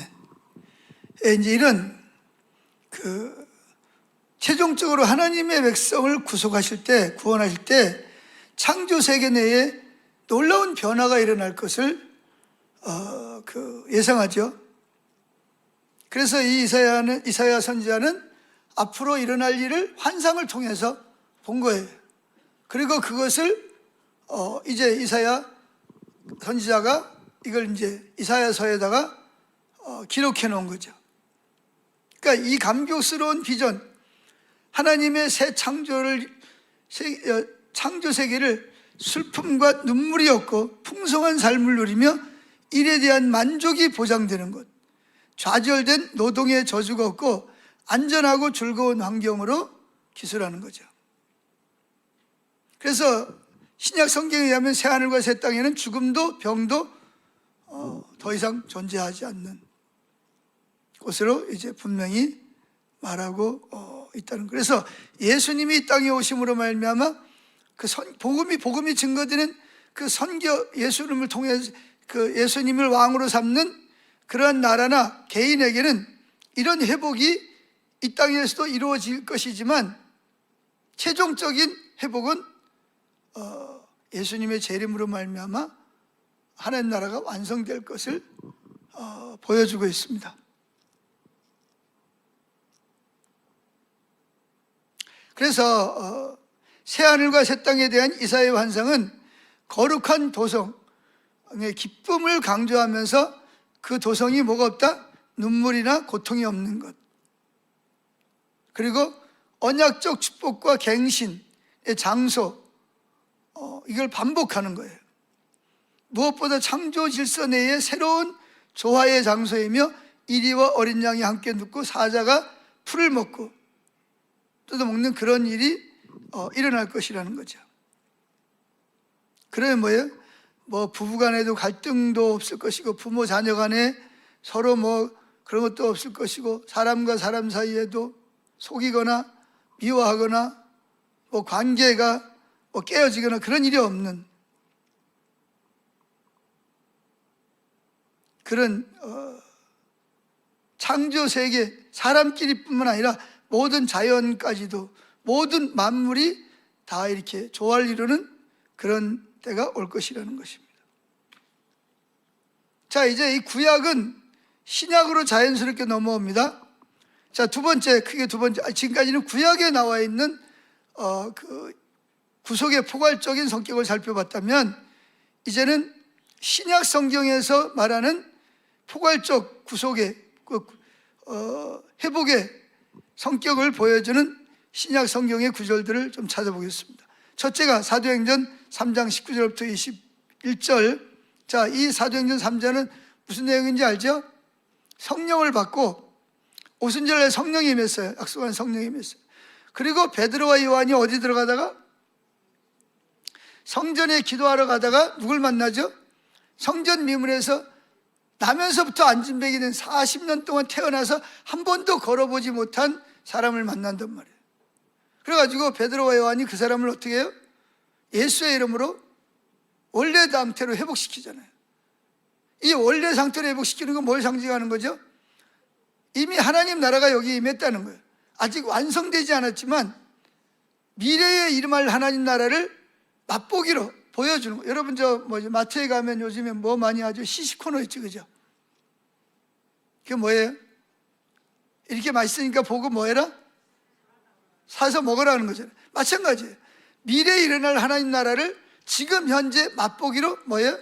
이제 이런 최종적으로 하나님의 백성을 구속하실 때, 구원하실 때 창조 세계 내에 놀라운 변화가 일어날 것을 예상하죠. 그래서 이 이사야 선지자는 앞으로 일어날 일을 환상을 통해서 본 거예요. 그리고 그것을 이제 이사야 선지자가 이걸 이제 이사야서에다가 기록해 놓은 거죠. 그러니까 이 감격스러운 비전, 하나님의 새 창조 세계를 슬픔과 눈물이 없고 풍성한 삶을 누리며 일에 대한 만족이 보장되는 것, 좌절된 노동의 저주가 없고 안전하고 즐거운 환경으로 기술하는 거죠. 그래서 신약 성경에 의하면 새하늘과 새 땅에는 죽음도 병도 더 이상 존재하지 않는 곳으로 이제 분명히 말하고 있다는 거예요. 그래서 예수님이 이 땅에 오심으로 말미암아 복음이 증거되는 그 선교, 예수님을 통해 예수님을 왕으로 삼는 그러한 나라나 개인에게는 이런 회복이 이 땅에서도 이루어질 것이지만 최종적인 회복은 예수님의 재림으로 말미암아 하나님 나라가 완성될 것을 보여주고 있습니다. 그래서 새하늘과 새 땅에 대한 이사야의 환상은 거룩한 도성의 기쁨을 강조하면서 그 도성이 뭐가 없다? 눈물이나 고통이 없는 것, 그리고 언약적 축복과 갱신의 장소, 이걸 반복하는 거예요. 무엇보다 창조 질서 내의 새로운 조화의 장소이며 이리와 어린 양이 함께 눕고 사자가 풀을 먹고 뜯어먹는 그런 일이 일어날 것이라는 거죠. 그러면 뭐예요? 부부 간에도 갈등도 없을 것이고 부모 자녀 간에 서로 그런 것도 없을 것이고 사람과 사람 사이에도 속이거나 미워하거나 관계가 깨어지거나 그런 일이 없는 그런 창조 세계, 사람끼리뿐만 아니라 모든 자연까지도 모든 만물이 다 이렇게 조화를 이루는 그런 때가 올 것이라는 것입니다. 자, 이제 이 구약은 신약으로 자연스럽게 넘어옵니다. 자, 크게 두 번째, 지금까지는 구약에 나와 있는 그 구속의 포괄적인 성격을 살펴봤다면 이제는 신약 성경에서 말하는 포괄적 구속의 회복의 성격을 보여주는 신약 성경의 구절들을 좀 찾아보겠습니다. 첫째가 사도행전 3장 19절부터 21절. 자, 이 사도행전 3장은 무슨 내용인지 알죠? 성령을 받고 오순절에 성령이 임했어요. 약속한 성령이 임했어요. 그리고 베드로와 요한이 어디 들어가다가 성전에 기도하러 가다가 누굴 만나죠? 성전 미문에서 나면서부터 안진뱅이 된 40년 동안 태어나서 한 번도 걸어보지 못한 사람을 만난단 말이에요. 그래가지고 베드로와 요한이 그 사람을 어떻게 해요? 예수의 이름으로 원래 상태로 회복시키잖아요. 이 원래 상태로 회복시키는 건 뭘 상징하는 거죠? 이미 하나님 나라가 여기 임했다는 거예요. 아직 완성되지 않았지만 미래에 임할 하나님 나라를 맛보기로 보여주는 거예요. 여러분 마트에 가면 요즘에 많이 하죠? 시식 코너 있죠, 그죠? 그게 뭐예요? 이렇게 맛있으니까 보고 뭐해라? 사서 먹으라는 거잖아요. 마찬가지예요. 미래에 일어날 하나님 나라를 지금 현재 맛보기로 뭐예요?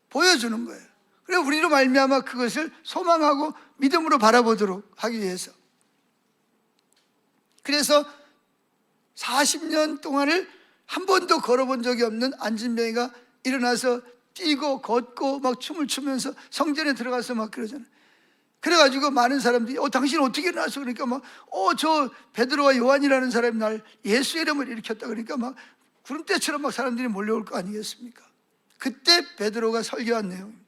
보여주는 거예요. 그래서 우리로 말미암아 그것을 소망하고 믿음으로 바라보도록 하기 위해서. 그래서 40년 동안을 한 번도 걸어본 적이 없는 안진뱅이가 일어나서 뛰고 걷고 막 춤을 추면서 성전에 들어가서 막 그러잖아요. 그래가지고 많은 사람들이 당신 어떻게 일어났어? 그러니까 저 베드로와 요한이라는 사람이 날 예수의 이름을 일으켰다. 그러니까 막 구름대처럼 막 사람들이 몰려올 거 아니겠습니까? 그때 베드로가 설교한 내용입니다.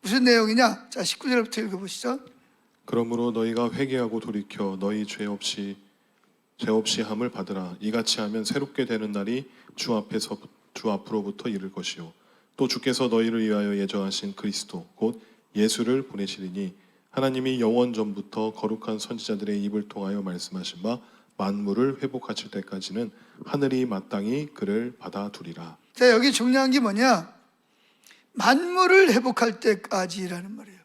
무슨 내용이냐? 자, 19절부터 읽어보시죠. 그러므로 너희가 회개하고 돌이켜 너희 죄 없이 함을 받으라. 이같이 하면 새롭게 되는 날이 주 앞으로부터 이를 것이요 또 주께서 너희를 위하여 예정하신 그리스도 곧 예수를 보내시리니 하나님이 영원 전부터 거룩한 선지자들의 입을 통하여 말씀하신 바 만물을 회복하실 때까지는 하늘이 마땅히 그를 받아두리라. 자, 여기 중요한 게 뭐냐? 만물을 회복할 때까지라는 말이에요.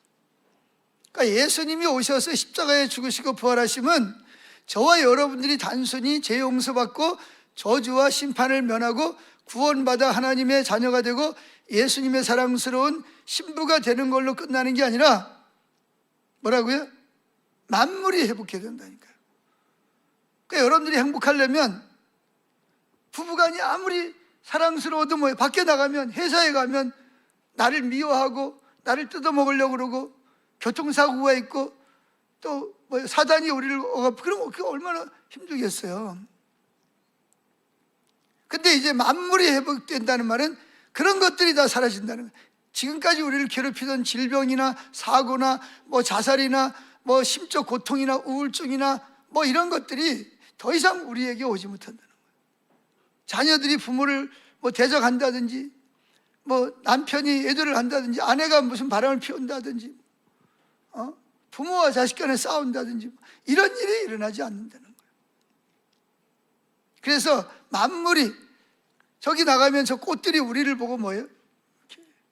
그러니까 예수님이 오셔서 십자가에 죽으시고 부활하시면 저와 여러분들이 단순히 죄 용서받고 저주와 심판을 면하고 구원받아 하나님의 자녀가 되고 예수님의 사랑스러운 신부가 되는 걸로 끝나는 게 아니라 뭐라고요? 만물이 회복해야 된다니까요. 그러니까 여러분들이 행복하려면 부부간이 아무리 사랑스러워도 뭐예요? 밖에 나가면, 회사에 가면 나를 미워하고 나를 뜯어먹으려고 그러고 교통사고가 있고 또 뭐 사단이 우리를 그런 거 얼마나 힘들겠어요. 근데 이제 만물이 회복된다는 말은 그런 것들이 다 사라진다는 거예요. 지금까지 우리를 괴롭히던 질병이나 사고나 뭐 자살이나 뭐 심적 고통이나 우울증이나 뭐 이런 것들이 더 이상 우리에게 오지 못한다는 거예요. 자녀들이 부모를 뭐 대적한다든지 뭐 남편이 애들을 한다든지 아내가 무슨 바람을 피운다든지 부모와 자식 간에 싸운다든지 이런 일이 일어나지 않는다는 거예요. 그래서 만물이 저기 나가면 저 꽃들이 우리를 보고 뭐예요?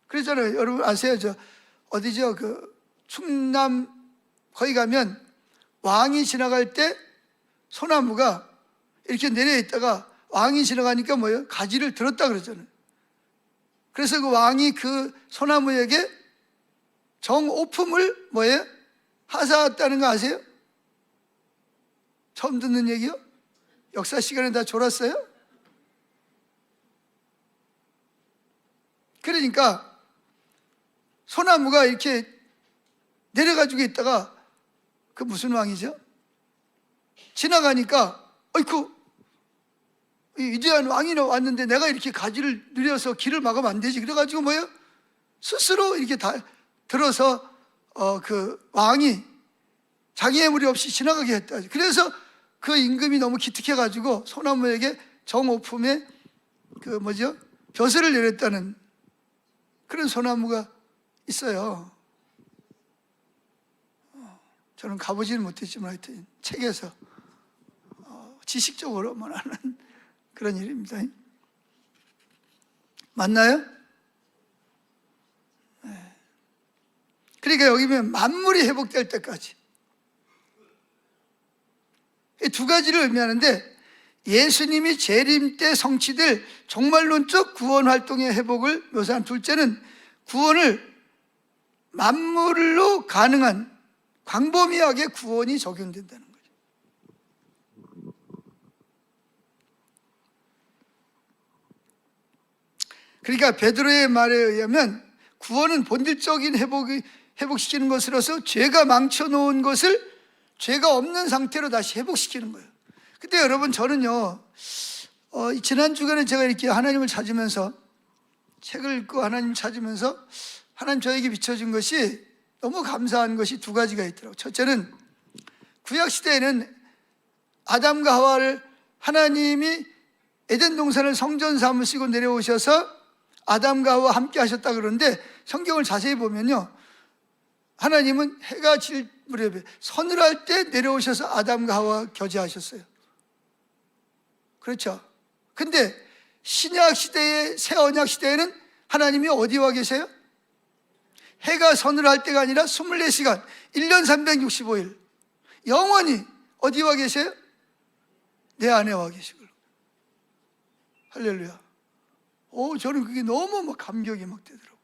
그러잖아요. 여러분 아세요? 저 어디죠? 그 충남 거기 가면 왕이 지나갈 때 소나무가 이렇게 내려 있다가 왕이 지나가니까 뭐예요? 가지를 들었다 그러잖아요. 그래서 그 왕이 그 소나무에게 정오품을 뭐예요? 하사했다는 거 아세요? 처음 듣는 얘기요? 역사 시간에 다 졸았어요? 그러니까 소나무가 이렇게 내려가지고 있다가 그 무슨 왕이죠? 지나가니까 어이쿠 위대한 왕이 왔는데 내가 이렇게 가지를 늘려서 길을 막으면 안 되지. 그래가지고 뭐예요? 스스로 이렇게 다 들어서 그 왕이 자기의 무리 없이 지나가게 했다. 그래서 그 임금이 너무 기특해가지고 소나무에게 정오품에 그 뭐죠? 벼슬을 내렸다는 그런 소나무가 있어요. 저는 가보지는 못했지만 하여튼 책에서 지식적으로만 하는 그런 일입니다. 맞나요? 네. 그러니까 여기 보면 만물이 회복될 때까지 이 두 가지를 의미하는데 예수님이 재림 때 성취될 종말론적 구원 활동의 회복을 묘사한 둘째는 구원을 만물로 가능한 광범위하게 구원이 적용된다는 거죠. 그러니까 베드로의 말에 의하면 구원은 본질적인 회복시키는 것으로서 죄가 망쳐놓은 것을 죄가 없는 상태로 다시 회복시키는 거예요. 근데 여러분 저는요 지난 주간에 제가 이렇게 하나님을 찾으면서 책을 읽고 하나님을 찾으면서 하나님 저에게 비춰준 것이 너무 감사한 것이 두 가지가 있더라고요. 첫째는 구약시대에는 아담과 하와를 하나님이 에덴 동산을 성전 삼으시고 내려오셔서 아담과 하와 함께 하셨다 그러는데 성경을 자세히 보면요 하나님은 해가 질 무렵에 서늘할 때 내려오셔서 아담과 하와 교제하셨어요. 그렇죠? 근데 신약 시대의 새 언약 시대에는 하나님이 어디 와 계세요? 해가 서늘할 때가 아니라 24시간 1년 365일 영원히 어디 와 계세요? 내 안에 와 계시고 할렐루야. 저는 그게 너무 막 감격이 막 되더라고요.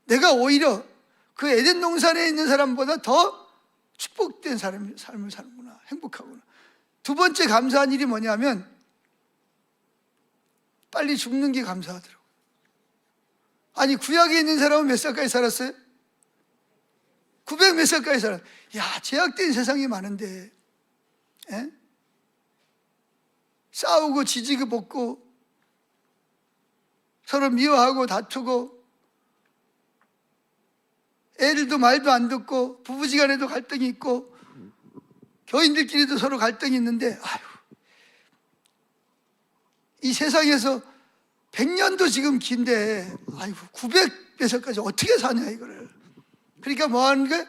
내가 오히려 그 에덴 동산에 있는 사람보다 더 축복된 삶을 사는구나. 행복하구나. 두 번째 감사한 일이 뭐냐면 빨리 죽는 게 감사하더라고요. 아니 구약에 있는 사람은 몇 살까지 살았어요? 900 몇 살까지 살았어요. 야, 제약된 세상이 많은데 에? 싸우고 지지고 볶고 서로 미워하고 다투고 애들도 말도 안 듣고 부부지간에도 갈등이 있고 교인들끼리도 서로 갈등이 있는데 이 세상에서 100년도 지금 긴데 900배속까지 어떻게 사냐 이거를. 그러니까 뭐 하는 게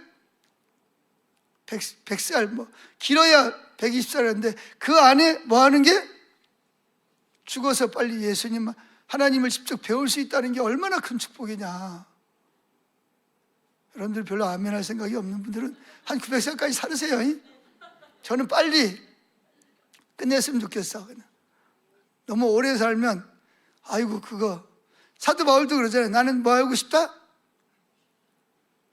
100살 뭐 길어야 120살인데 그 안에 뭐 하는 게 죽어서 빨리 예수님 하나님을 직접 배울 수 있다는 게 얼마나 큰 축복이냐. 여러분들 별로 아멘할 생각이 없는 분들은 한 900살까지 살으세요. 저는 빨리 끝냈으면 좋겠어. 너무 오래 살면 그거 사도 바울도 그러잖아요. 나는 뭐 하고 싶다?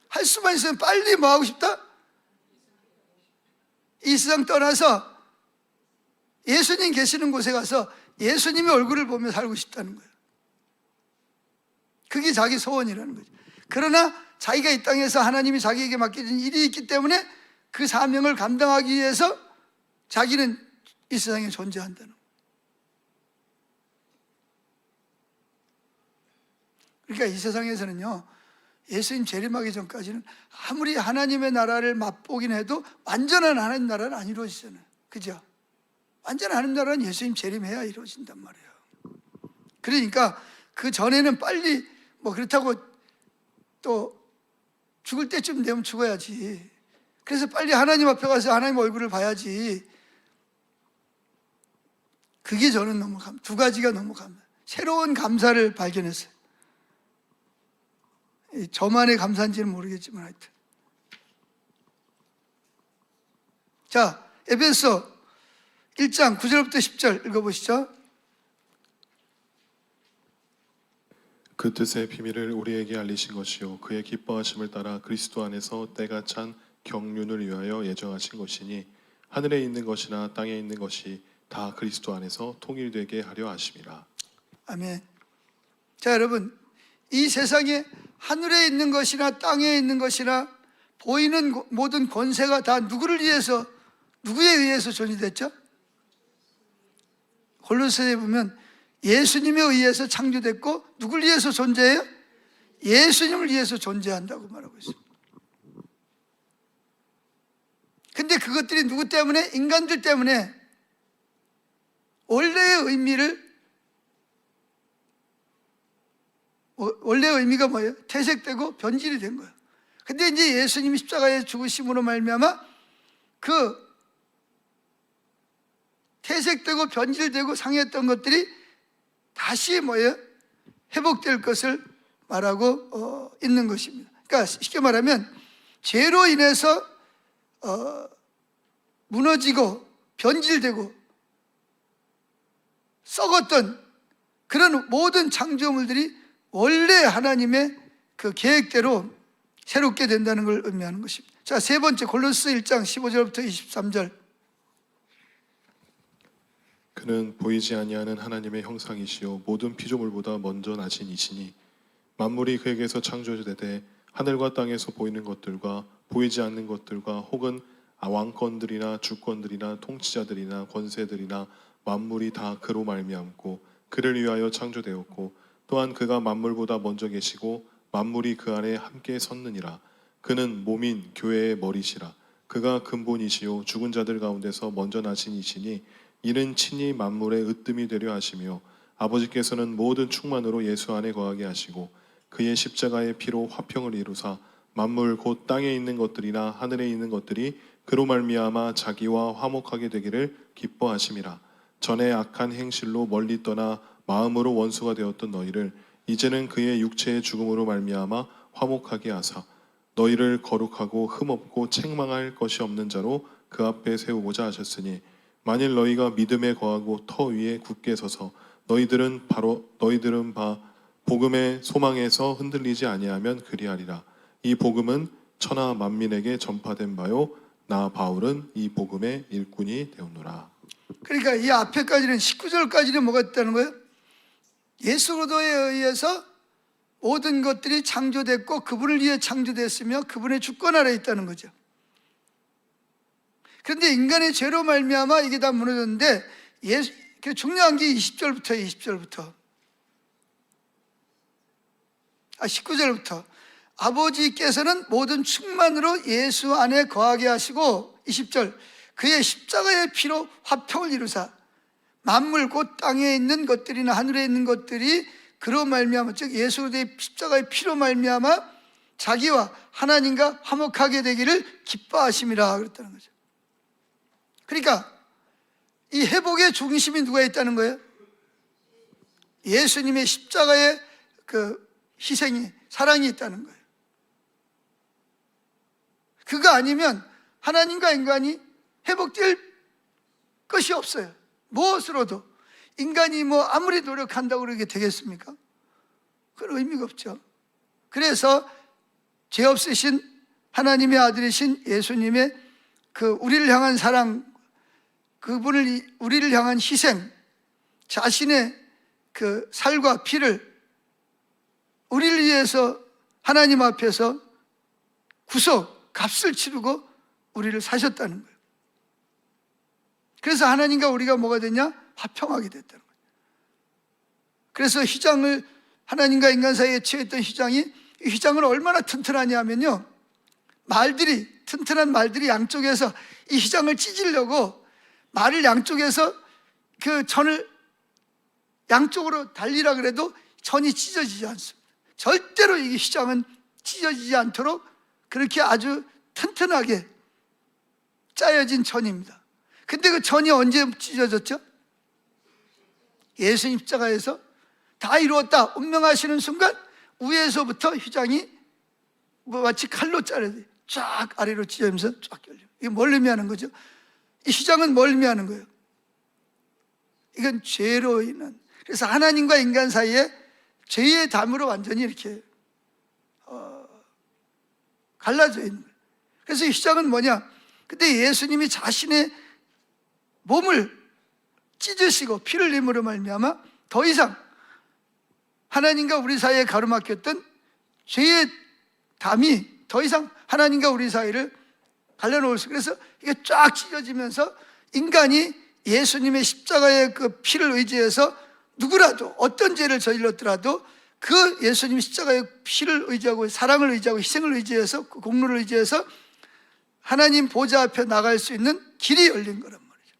할 수만 있으면 빨리 뭐 하고 싶다? 이 세상 떠나서 예수님 계시는 곳에 가서 예수님의 얼굴을 보며 살고 싶다는 거예요. 그게 자기 소원이라는 거죠. 그러나 자기가 이 땅에서 하나님이 자기에게 맡겨진 일이 있기 때문에 그 사명을 감당하기 위해서 자기는 이 세상에 존재한다는 거예요. 그러니까 이 세상에서는요, 예수님 재림하기 전까지는 아무리 하나님의 나라를 맛보긴 해도 완전한 하나님 나라는 안 이루어지잖아요. 그죠? 완전한 하나님 나라는 예수님 재림해야 이루어진단 말이에요. 그러니까 그 전에는 빨리 뭐 그렇다고 또 죽을 때쯤 되면 죽어야지. 그래서 빨리 하나님 앞에 가서 하나님 얼굴을 봐야지. 그게 저는 너무 두 가지가 너무 새로운 감사를 발견했어요. 저만의 감사인지는 모르겠지만 하여튼. 자, 에베소 1장 9절부터 10절 읽어보시죠. 그 뜻의 비밀을 우리에게 알리신 것이요 그의 기뻐하심을 따라 그리스도 안에서 때가 찬 경륜을 위하여 예정하신 것이니 하늘에 있는 것이나 땅에 있는 것이 다 그리스도 안에서 통일되게 하려 하심이라. 아멘. 자, 여러분, 이 세상에 하늘에 있는 것이나 땅에 있는 것이나 보이는 모든 권세가 다 누구를 위해서, 누구에 의해서 존재됐죠? 골로새에 보면 예수님에 의해서 창조됐고 누구를 위해서 존재해요? 예수님을 위해서 존재한다고 말하고 있습니다. 근데 그것들이 누구 때문에? 인간들 때문에 원래의 의미가 뭐예요? 퇴색되고 변질이 된 거예요. 근데 이제 예수님이 십자가에 죽으심으로 말미암아 그 퇴색되고 변질되고 상했던 것들이 다시 뭐예요? 회복될 것을 말하고 있는 것입니다. 그러니까 쉽게 말하면 죄로 인해서 무너지고 변질되고 썩었던 그런 모든 창조물들이 원래 하나님의 그 계획대로 새롭게 된다는 걸 의미하는 것입니다. 자, 세 번째 골로새 1장 15절부터 23절. 그는 보이지 아니하는 하나님의 형상이시요 모든 피조물보다 먼저 나신 이시니 만물이 그에게서 창조되되 하늘과 땅에서 보이는 것들과 보이지 않는 것들과 혹은 왕권들이나 주권들이나 통치자들이나 권세들이나 만물이 다 그로 말미암고 그를 위하여 창조되었고 또한 그가 만물보다 먼저 계시고 만물이 그 안에 함께 섰느니라. 그는 몸인 교회의 머리시라. 그가 근본이시요 죽은 자들 가운데서 먼저 나신 이시니 이는 친히 만물의 으뜸이 되려 하시며 아버지께서는 모든 충만으로 예수 안에 거하게 하시고 그의 십자가의 피로 화평을 이루사 만물 곧 땅에 있는 것들이나 하늘에 있는 것들이 그로 말미암아 자기와 화목하게 되기를 기뻐하심이라. 전에 악한 행실로 멀리 떠나 마음으로 원수가 되었던 너희를 이제는 그의 육체의 죽음으로 말미암아 화목하게 하사 너희를 거룩하고 흠없고 책망할 것이 없는 자로 그 앞에 세우고자 하셨으니 만일 너희가 믿음에 거하고 터 위에 굳게 서서 너희들은 바 복음의 소망에서 흔들리지 아니하면 그리하리라. 이 복음은 천하 만민에게 전파된 바요 나 바울은 이 복음의 일꾼이 되었노라. 그러니까 이 앞에까지는 19절까지는 뭐가 있다는 거예요? 예수 그리스도에 의해서 모든 것들이 창조됐고 그분을 위해 창조됐으며 그분의 주권 아래 있다는 거죠. 그런데 인간의 죄로 말미암아 이게 다 무너졌는데 중요한 게 19절부터 아버지께서는 모든 충만으로 예수 안에 거하게 하시고 20절 그의 십자가의 피로 화평을 이루사 만물 곧 땅에 있는 것들이나 하늘에 있는 것들이 그로 말미암아 즉 예수의 십자가의 피로 말미암아 자기와 하나님과 화목하게 되기를 기뻐하심이라 그랬다는 거죠. 그러니까 이 회복의 중심이 누가 있다는 거예요? 예수님의 십자가의 그 희생이 사랑이 있다는 거예요. 그거 아니면 하나님과 인간이 회복될 것이 없어요. 무엇으로도. 인간이 뭐 아무리 노력한다고 그러게 되겠습니까? 그런 의미가 없죠. 그래서 죄 없으신 하나님의 아들이신 예수님의 그 우리를 향한 사랑, 그분을 우리를 향한 희생, 자신의 그 살과 피를 우리를 위해서 하나님 앞에서 구속, 값을 치르고 우리를 사셨다는 거예요. 그래서 하나님과 우리가 뭐가 됐냐? 화평하게 됐다는 거예요. 그래서 휘장을 하나님과 인간 사이에 취했던 휘장이 이 휘장을 얼마나 튼튼하냐면요, 튼튼한 말들이 양쪽에서 이 휘장을 찢으려고 말을 양쪽에서 그 전을 양쪽으로 달리라 그래도 전이 찢어지지 않습니다. 절대로 이 휘장은 찢어지지 않도록 그렇게 아주 튼튼하게 짜여진 전입니다. 근데 그 전이 언제 찢어졌죠? 예수님 십자가에서 다 이루었다 운명하시는 순간 위에서부터 휘장이 뭐 마치 칼로 자르듯이 쫙 아래로 찢어지면서 쫙 열려요. 이게 뭘 의미하는 거죠? 이 휘장은 뭘 의미하는 거예요? 이건 죄로 인한, 그래서 하나님과 인간 사이에 죄의 담으로 완전히 이렇게 갈라져 있는 거예요. 그래서 이 휘장은 뭐냐? 근데 예수님이 자신의 몸을 찢으시고 피를 흘림으로 말미암아 더 이상 하나님과 우리 사이에 가로막혔던 죄의 담이 더 이상 하나님과 우리 사이를 갈라놓을 수, 그래서 이게 쫙 찢어지면서 인간이 예수님의 십자가의 그 피를 의지해서 누구라도 어떤 죄를 저질렀더라도 그 예수님 십자가의 피를 의지하고 사랑을 의지하고 희생을 의지해서 그 공로를 의지해서 하나님 보좌 앞에 나갈 수 있는 길이 열린 거란 말이죠.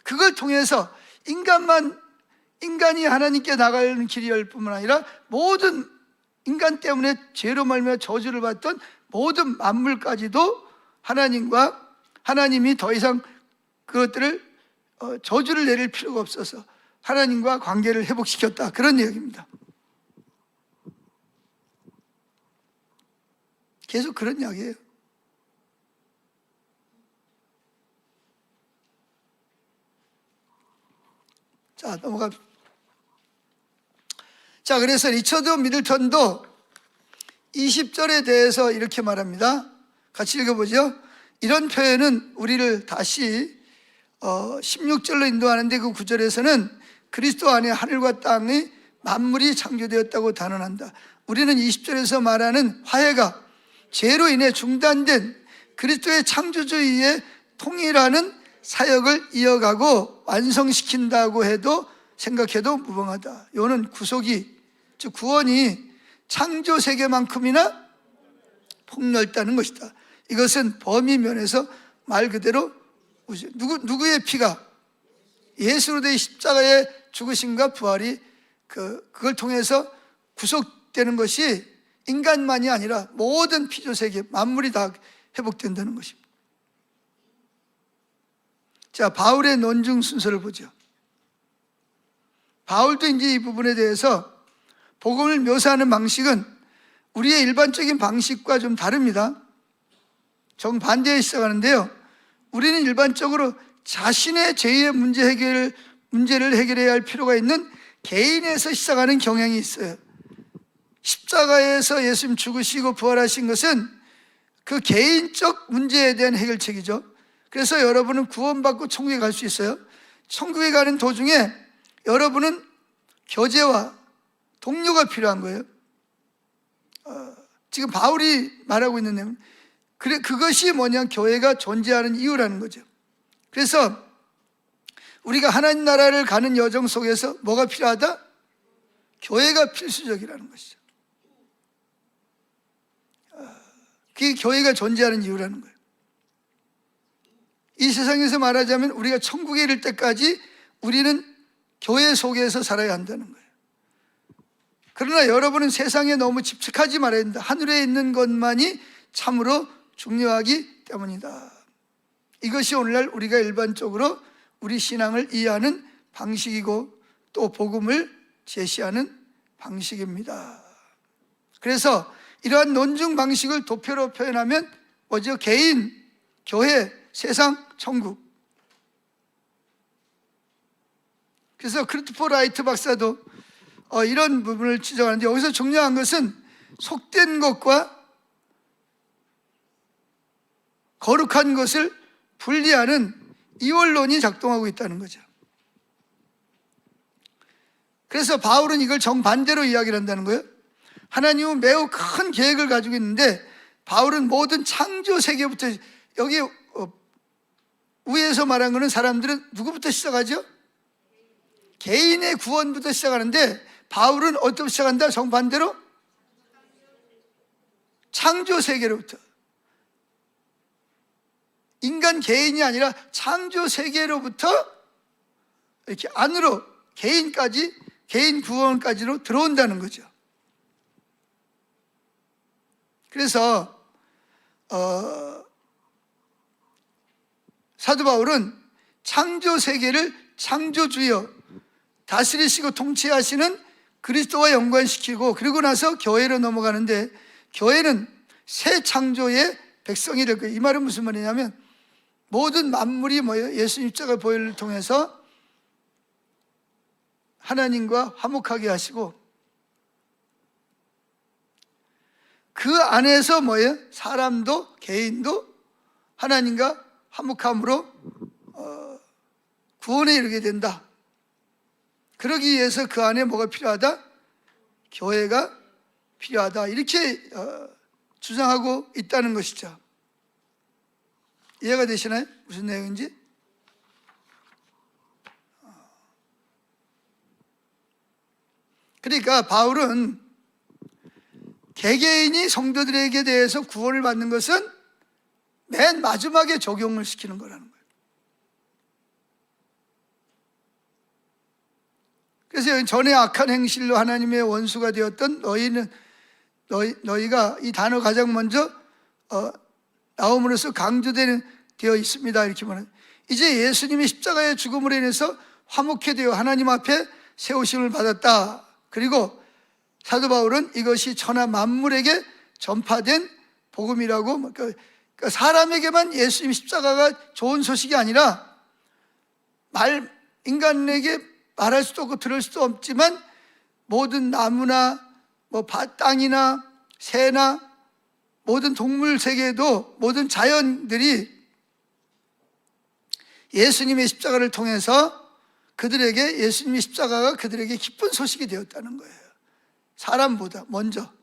그걸 통해서 인간이 하나님께 나가는 길이 열 뿐만 아니라 모든 인간 때문에 죄로 말미암아 저주를 받던 모든 만물까지도 하나님이 더 이상 그것들을 저주를 내릴 필요가 없어서 하나님과 관계를 회복시켰다, 그런 이야기입니다. 계속 그런 이야기예요. 자, 넘어갑시다. 자, 그래서 리처드 미들턴도 20절에 대해서 이렇게 말합니다. 같이 읽어보죠. 이런 표현은 우리를 다시 16절로 인도하는데 그 9절에서는 그리스도 안에 하늘과 땅의 만물이 창조되었다고 단언한다. 우리는 20절에서 말하는 화해가 죄로 인해 중단된 그리스도의 창조주의의 통일하는 사역을 이어가고 완성시킨다고 생각해도 무방하다. 이거는 구속이, 즉 구원이 창조 세계만큼이나 폭넓다는 것이다. 이것은 범위 면에서 말 그대로 누구의 피가 예수로 된 십자가의 죽으심과 부활이 그걸 통해서 구속되는 것이 인간만이 아니라 모든 피조 세계 만물이 다 회복된다는 것입니다. 자, 바울의 논증 순서를 보죠. 바울도 이제 이 부분에 대해서 복음을 묘사하는 방식은 우리의 일반적인 방식과 좀 다릅니다. 정반대에 시작하는데요, 우리는 일반적으로 자신의 죄의 문제를 해결해야 할 필요가 있는 개인에서 시작하는 경향이 있어요. 십자가에서 예수님 죽으시고 부활하신 것은 그 개인적 문제에 대한 해결책이죠. 그래서 여러분은 구원받고 천국에 갈 수 있어요. 천국에 가는 도중에 여러분은 교제와 동료가 필요한 거예요. 지금 바울이 말하고 있는 내용, 그것이 뭐냐, 교회가 존재하는 이유라는 거죠. 그래서 우리가 하나님 나라를 가는 여정 속에서 뭐가 필요하다? 교회가 필수적이라는 것이죠. 그게 교회가 존재하는 이유라는 거예요. 이 세상에서 말하자면 우리가 천국에 이를 때까지 우리는 교회 속에서 살아야 한다는 거예요. 그러나 여러분은 세상에 너무 집착하지 말아야 된다. 하늘에 있는 것만이 참으로 중요하기 때문이다. 이것이 오늘날 우리가 일반적으로 우리 신앙을 이해하는 방식이고 또 복음을 제시하는 방식입니다. 그래서 이러한 논증 방식을 도표로 표현하면 뭐죠? 개인, 교회, 세상, 천국. 그래서 크리스토퍼 라이트 박사도 이런 부분을 지적하는데, 여기서 중요한 것은 속된 것과 거룩한 것을 분리하는 이원론이 작동하고 있다는 거죠. 그래서 바울은 이걸 정반대로 이야기를 한다는 거예요. 하나님은 매우 큰 계획을 가지고 있는데 바울은 모든 창조 세계부터, 여기 위에서 말한 거는 사람들은 누구부터 시작하죠? 개인의 구원부터 시작하는데 바울은 어떻게 시작한다? 정반대로 창조 세계로부터, 인간 개인이 아니라 창조 세계로부터 이렇게 안으로 개인까지, 개인 구원까지로 들어온다는 거죠. 그래서 사도 바울은 창조 세계를 창조주여 다스리시고 통치하시는 그리스도와 연관시키고, 그리고 나서 교회로 넘어가는데, 교회는 새 창조의 백성이 될 거예요. 이 말은 무슨 말이냐면 모든 만물이 뭐예요? 예수 십자가 보혈을 통해서 하나님과 화목하게 하시고, 그 안에서 뭐예요? 사람도 개인도 하나님과 화목함으로 구원에 이르게 된다. 그러기 위해서 그 안에 뭐가 필요하다? 교회가 필요하다. 이렇게 주장하고 있다는 것이죠. 이해가 되시나요? 무슨 내용인지? 그러니까 바울은 개개인이 성도들에게 대해서 구원을 받는 것은 맨 마지막에 적용을 시키는 거라는 거예요. 그래서 전에 악한 행실로 하나님의 원수가 되었던 너희가 이 단어 가장 먼저 나옴으로써 강조되어 있습니다. 이렇게 말해요. 이제 예수님이 십자가의 죽음으로 인해서 화목해 되어 하나님 앞에 세우심을 받았다. 그리고 사도 바울은 이것이 천하 만물에게 전파된 복음이라고, 그러니까 사람에게만 예수님 십자가가 좋은 소식이 아니라 인간에게 말할 수도 없고 들을 수도 없지만 모든 나무나 땅이나 새나 모든 동물 세계에도 모든 자연들이 예수님의 십자가를 통해서 그들에게, 예수님의 십자가가 그들에게 기쁜 소식이 되었다는 거예요. 사람보다 먼저.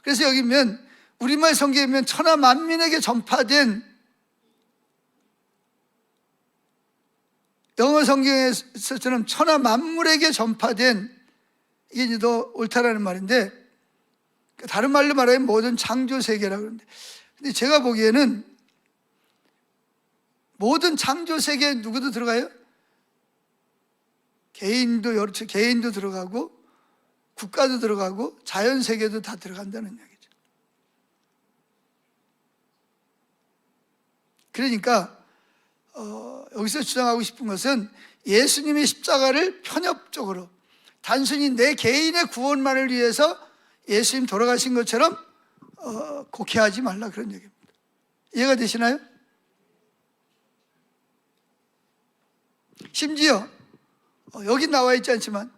그래서 여기 보면 우리말 성경에 보면 천하 만민에게 전파된, 영어 성경에서처럼 천하 만물에게 전파된, 이게 이제 더 옳다라는 말인데, 다른 말로 말하면 모든 창조 세계라고 그러는데, 근데 제가 보기에는 모든 창조 세계에 누구도 들어가요? 개인도 들어가고 국가도 들어가고 자연 세계도 다 들어간다는 이야기죠. 그러니까 여기서 주장하고 싶은 것은 예수님의 십자가를 편협적으로 단순히 내 개인의 구원만을 위해서 예수님 돌아가신 것처럼 곡해하지 말라, 그런 얘기입니다. 이해가 되시나요? 심지어 여기 나와 있지 않지만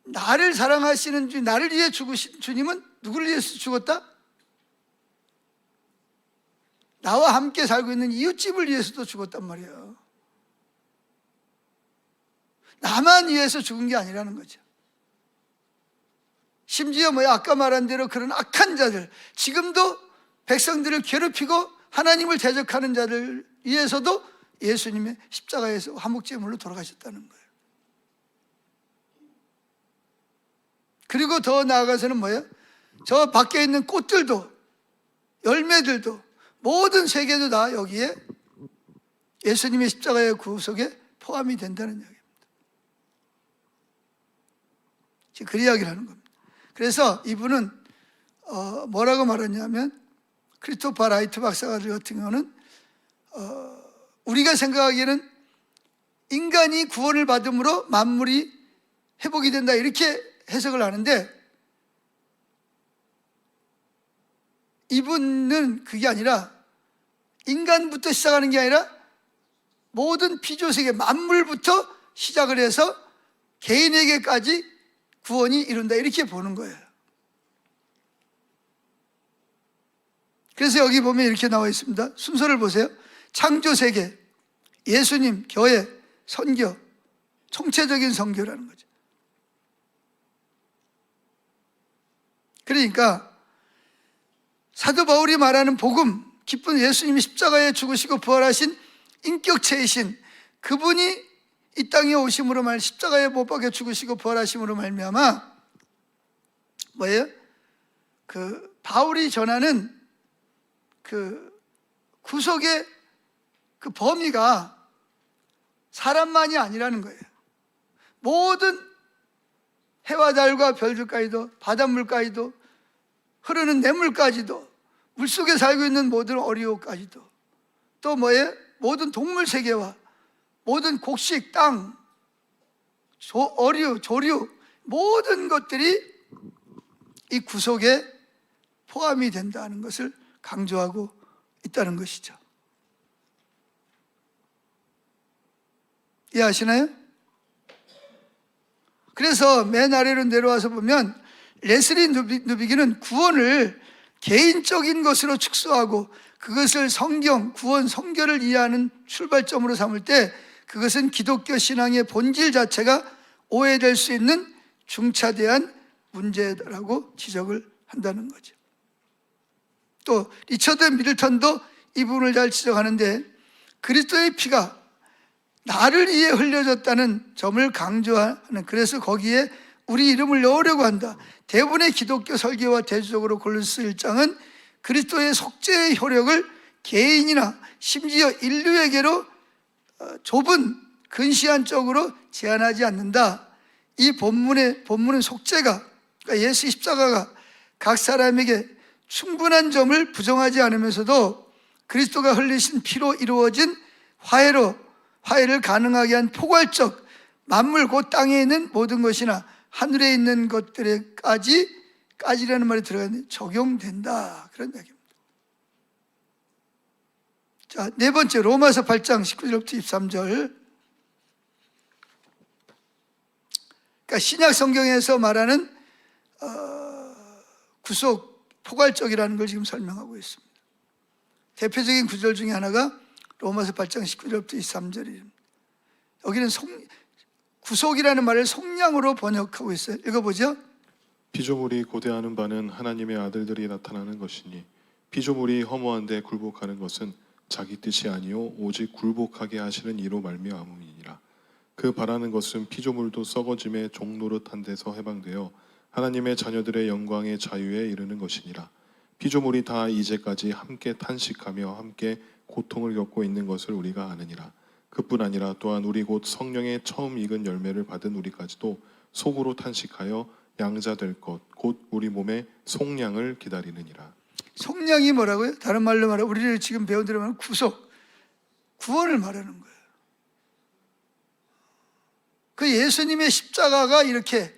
나를 사랑하시는 주님, 나를 위해 죽으신 주님은 누구를 위해서 죽었다? 나와 함께 살고 있는 이웃집을 위해서도 죽었단 말이에요. 나만 위해서 죽은 게 아니라는 거죠. 심지어 아까 말한 대로 그런 악한 자들, 지금도 백성들을 괴롭히고 하나님을 대적하는 자들 위해서도 예수님의 십자가에서 화목제물로 돌아가셨다는 거예요. 그리고 더 나아가서는 뭐예요? 저 밖에 있는 꽃들도, 열매들도, 모든 세계도 다 여기에 예수님의 십자가의 구속에 포함이 된다는 이야기입니다. 지금 그 이야기를 하는 겁니다. 그래서 이분은 뭐라고 말하냐면, 크리스토퍼 라이트 박사들 같은 경우는 우리가 생각하기에는 인간이 구원을 받음으로 만물이 회복이 된다, 이렇게 해석을 하는데, 이분은 그게 아니라 인간부터 시작하는 게 아니라 모든 피조세계 만물부터 시작을 해서 개인에게까지 구원이 이룬다, 이렇게 보는 거예요. 그래서 여기 보면 이렇게 나와 있습니다. 순서를 보세요. 창조세계, 예수님, 교회, 선교, 총체적인 선교라는 거죠. 그러니까 사도 바울이 말하는 복음, 기쁜 예수님이 십자가에 죽으시고 부활하신 인격체이신 그분이 이 땅에 오심으로 십자가에 못 박혀 죽으시고 부활하심으로 말미암아 뭐예요? 그 바울이 전하는 그 구속의 그 범위가 사람만이 아니라는 거예요. 모든 해와 달과 별들까지도, 바닷물까지도, 흐르는 냇물까지도, 물속에 살고 있는 모든 어리오까지도, 또 뭐예요? 모든 동물 세계와 모든 곡식, 땅, 어류, 조류, 모든 것들이 이 구속에 포함이 된다는 것을 강조하고 있다는 것이죠. 이해하시나요? 그래서 맨 아래로 내려와서 보면 레슬리 누비기는 구원을 개인적인 것으로 축소하고 그것을 성경, 구원, 성결을 이해하는 출발점으로 삼을 때 그것은 기독교 신앙의 본질 자체가 오해될 수 있는 중차대한 문제라고 지적을 한다는 거죠. 또 리처드 미들턴도 이 부분을 잘 지적하는데, 그리스도의 피가 나를 위해 흘려졌다는 점을 강조하는, 그래서 거기에 우리 이름을 넣으려고 한다. 대부분의 기독교 설교와 대조적으로 골로새 1장은 그리스도의 속죄의 효력을 개인이나 심지어 인류에게로 좁은 근시안적으로 제한하지 않는다. 이 본문은 속죄가, 그러니까 예수 십자가가 각 사람에게 충분한 점을 부정하지 않으면서도 그리스도가 흘리신 피로 이루어진 화해를 가능하게 한 포괄적 만물 곧 땅에 있는 모든 것이나 하늘에 있는 것들에까지라는 말이 들어가는데 적용된다, 그런 이야기입니다. 자, 네 번째, 로마서 8장 19절부터 23절. 그러니까 신약 성경에서 말하는 구속 포괄적이라는 걸 지금 설명하고 있습니다. 대표적인 구절 중에 하나가 로마서 8장 19절부터 23절입니다. 여기는 구속이라는 말을 속량으로 번역하고 있어요. 읽어보죠. 피조물이 고대하는 바는 하나님의 아들들이 나타나는 것이니 피조물이 허무한데 굴복하는 것은 자기 뜻이 아니요 오직 굴복하게 하시는 이로 말미암음이니라. 그 바라는 것은 피조물도 썩어짐의 종노릇한 데서 해방되어 하나님의 자녀들의 영광의 자유에 이르는 것이니라. 피조물이 다 이제까지 함께 탄식하며 함께 고통을 겪고 있는 것을 우리가 아느니라. 그뿐 아니라 또한 우리 곧 성령의 처음 익은 열매를 받은 우리까지도 속으로 탄식하여 양자될 것 곧 우리 몸의 속량을 기다리느니라. 속량이 뭐라고요? 다른 말로 말하면 우리를 지금 배운 대로 말하면 구원을 말하는 거예요. 그 예수님의 십자가가 이렇게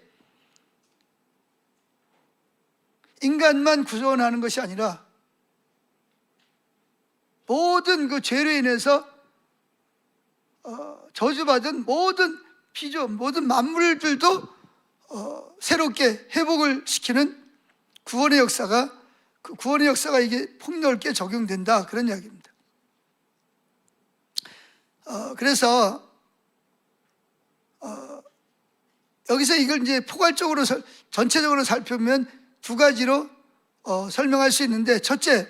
인간만 구원하는 것이 아니라 모든 그 죄로 인해서 저주받은 모든 모든 만물들도 새롭게 회복을 시키는 구원의 역사가, 그 구원의 역사가 이게 폭넓게 적용된다, 그런 이야기입니다. 그래서 여기서 이걸 이제 포괄적으로 전체적으로 살펴보면 두 가지로 설명할 수 있는데, 첫째,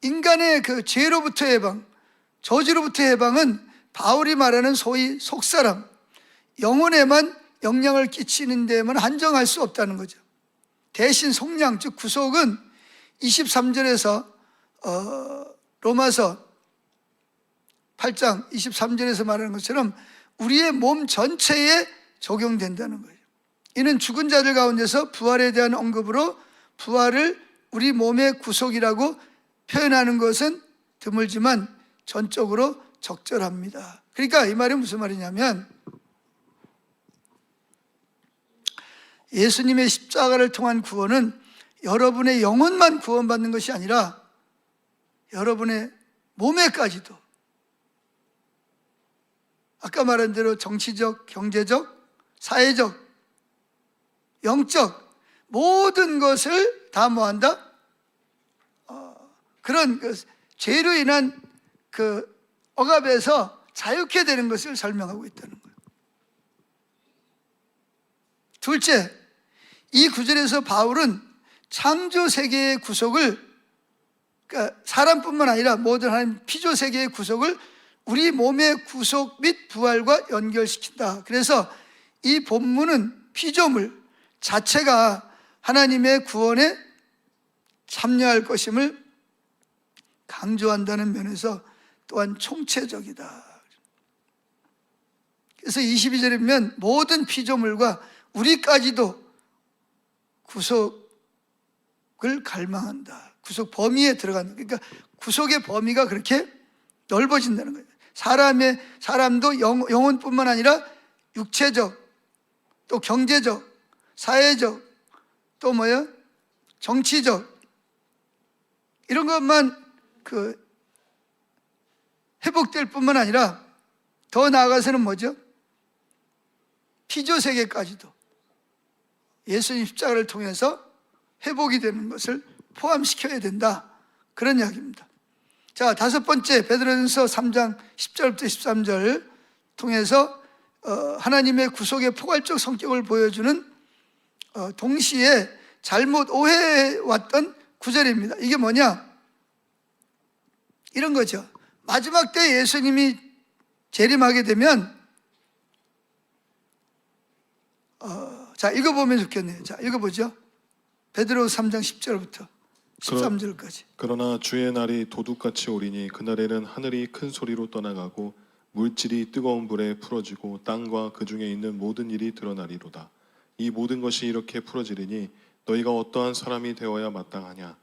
인간의 그 죄로부터 해방, 저주로부터 해방은 바울이 말하는 소위 속사람, 영혼에만 영향을 끼치는 데만 한정할 수 없다는 거죠. 대신 속량, 즉 구속은 23절에서 로마서 8장 23절에서 말하는 것처럼 우리의 몸 전체에 적용된다는 거예요. 이는 죽은 자들 가운데서 부활에 대한 언급으로 부활을 우리 몸의 구속이라고 표현하는 것은 드물지만 전적으로 적절합니다. 그러니까 이 말이 무슨 말이냐면 예수님의 십자가를 통한 구원은 여러분의 영혼만 구원받는 것이 아니라 여러분의 몸에까지도, 아까 말한 대로 정치적, 경제적, 사회적, 영적 모든 것을 다 뭐한다? 그런 죄로 인한 그 억압에서 자유케 되는 것을 설명하고 있다는 거예요. 둘째, 이 구절에서 바울은 창조 세계의 구속을, 그러니까 사람뿐만 아니라 모든 하나님 피조 세계의 구속을 우리 몸의 구속 및 부활과 연결시킨다. 그래서 이 본문은 피조물 자체가 하나님의 구원에 참여할 것임을 강조한다는 면에서 또한 총체적이다. 그래서 22절에 보면 모든 피조물과 우리까지도 구속을 갈망한다. 구속 범위에 들어간다. 그러니까 구속의 범위가 그렇게 넓어진다는 거예요. 사람도 영혼뿐만 아니라 육체적, 또 경제적, 사회적, 또 정치적, 이런 것만 회복될 뿐만 아니라 더 나아가서는 뭐죠? 피조 세계까지도 예수님 십자가를 통해서 회복이 되는 것을 포함시켜야 된다. 그런 이야기입니다. 자, 다섯 번째, 베드로전서 3장 10절부터 13절 통해서 하나님의 구속의 포괄적 성격을 보여주는 동시에 잘못 오해해왔던 구절입니다. 이게 뭐냐? 이런 거죠. 마지막 때 예수님이 재림하게 되면 자, 읽어보면 좋겠네요. 자, 읽어보죠. 베드로 3장 10절부터 13절까지. 그러나 주의 날이 도둑같이 오리니 그날에는 하늘이 큰 소리로 떠나가고 물질이 뜨거운 불에 풀어지고 땅과 그 중에 있는 모든 일이 드러나리로다. 이 모든 것이 이렇게 풀어지리니 너희가 어떠한 사람이 되어야 마땅하냐?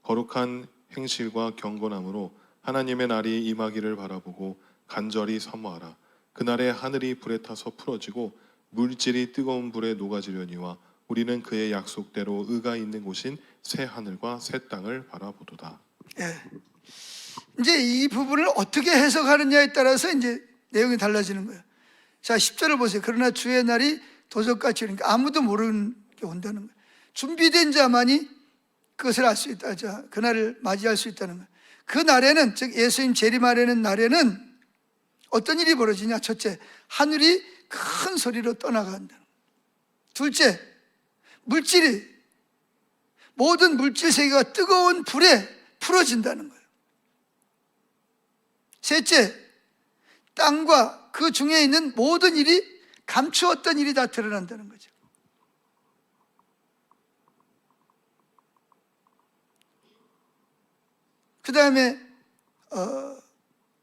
거룩한 행실과 경건함으로 하나님의 날이 임하기를 바라보고 간절히 사모하라. 그날에 하늘이 불에 타서 풀어지고 물질이 뜨거운 불에 녹아지려니와 우리는 그의 약속대로 의가 있는 곳인 새 하늘과 새 땅을 바라보도다. 예. 이제 이 부분을 어떻게 해석하느냐에 따라서 이제 내용이 달라지는 거예요. 자, 10절을 보세요. 그러나 주의 날이 도적같이 오니까 아무도 모르는 게 온다는 거예요. 준비된 자만이 그것을 알 수 있다. 자, 그날을 맞이할 수 있다는 거예요. 그 날에는, 즉 예수님 재림하려는 날에는 어떤 일이 벌어지냐? 첫째, 하늘이 큰 소리로 떠나간다는 거예요. 둘째, 모든 물질 세계가 뜨거운 불에 풀어진다는 거예요. 셋째, 땅과 그 중에 있는 모든 일이, 감추었던 일이 다 드러난다는 거죠. 그 다음에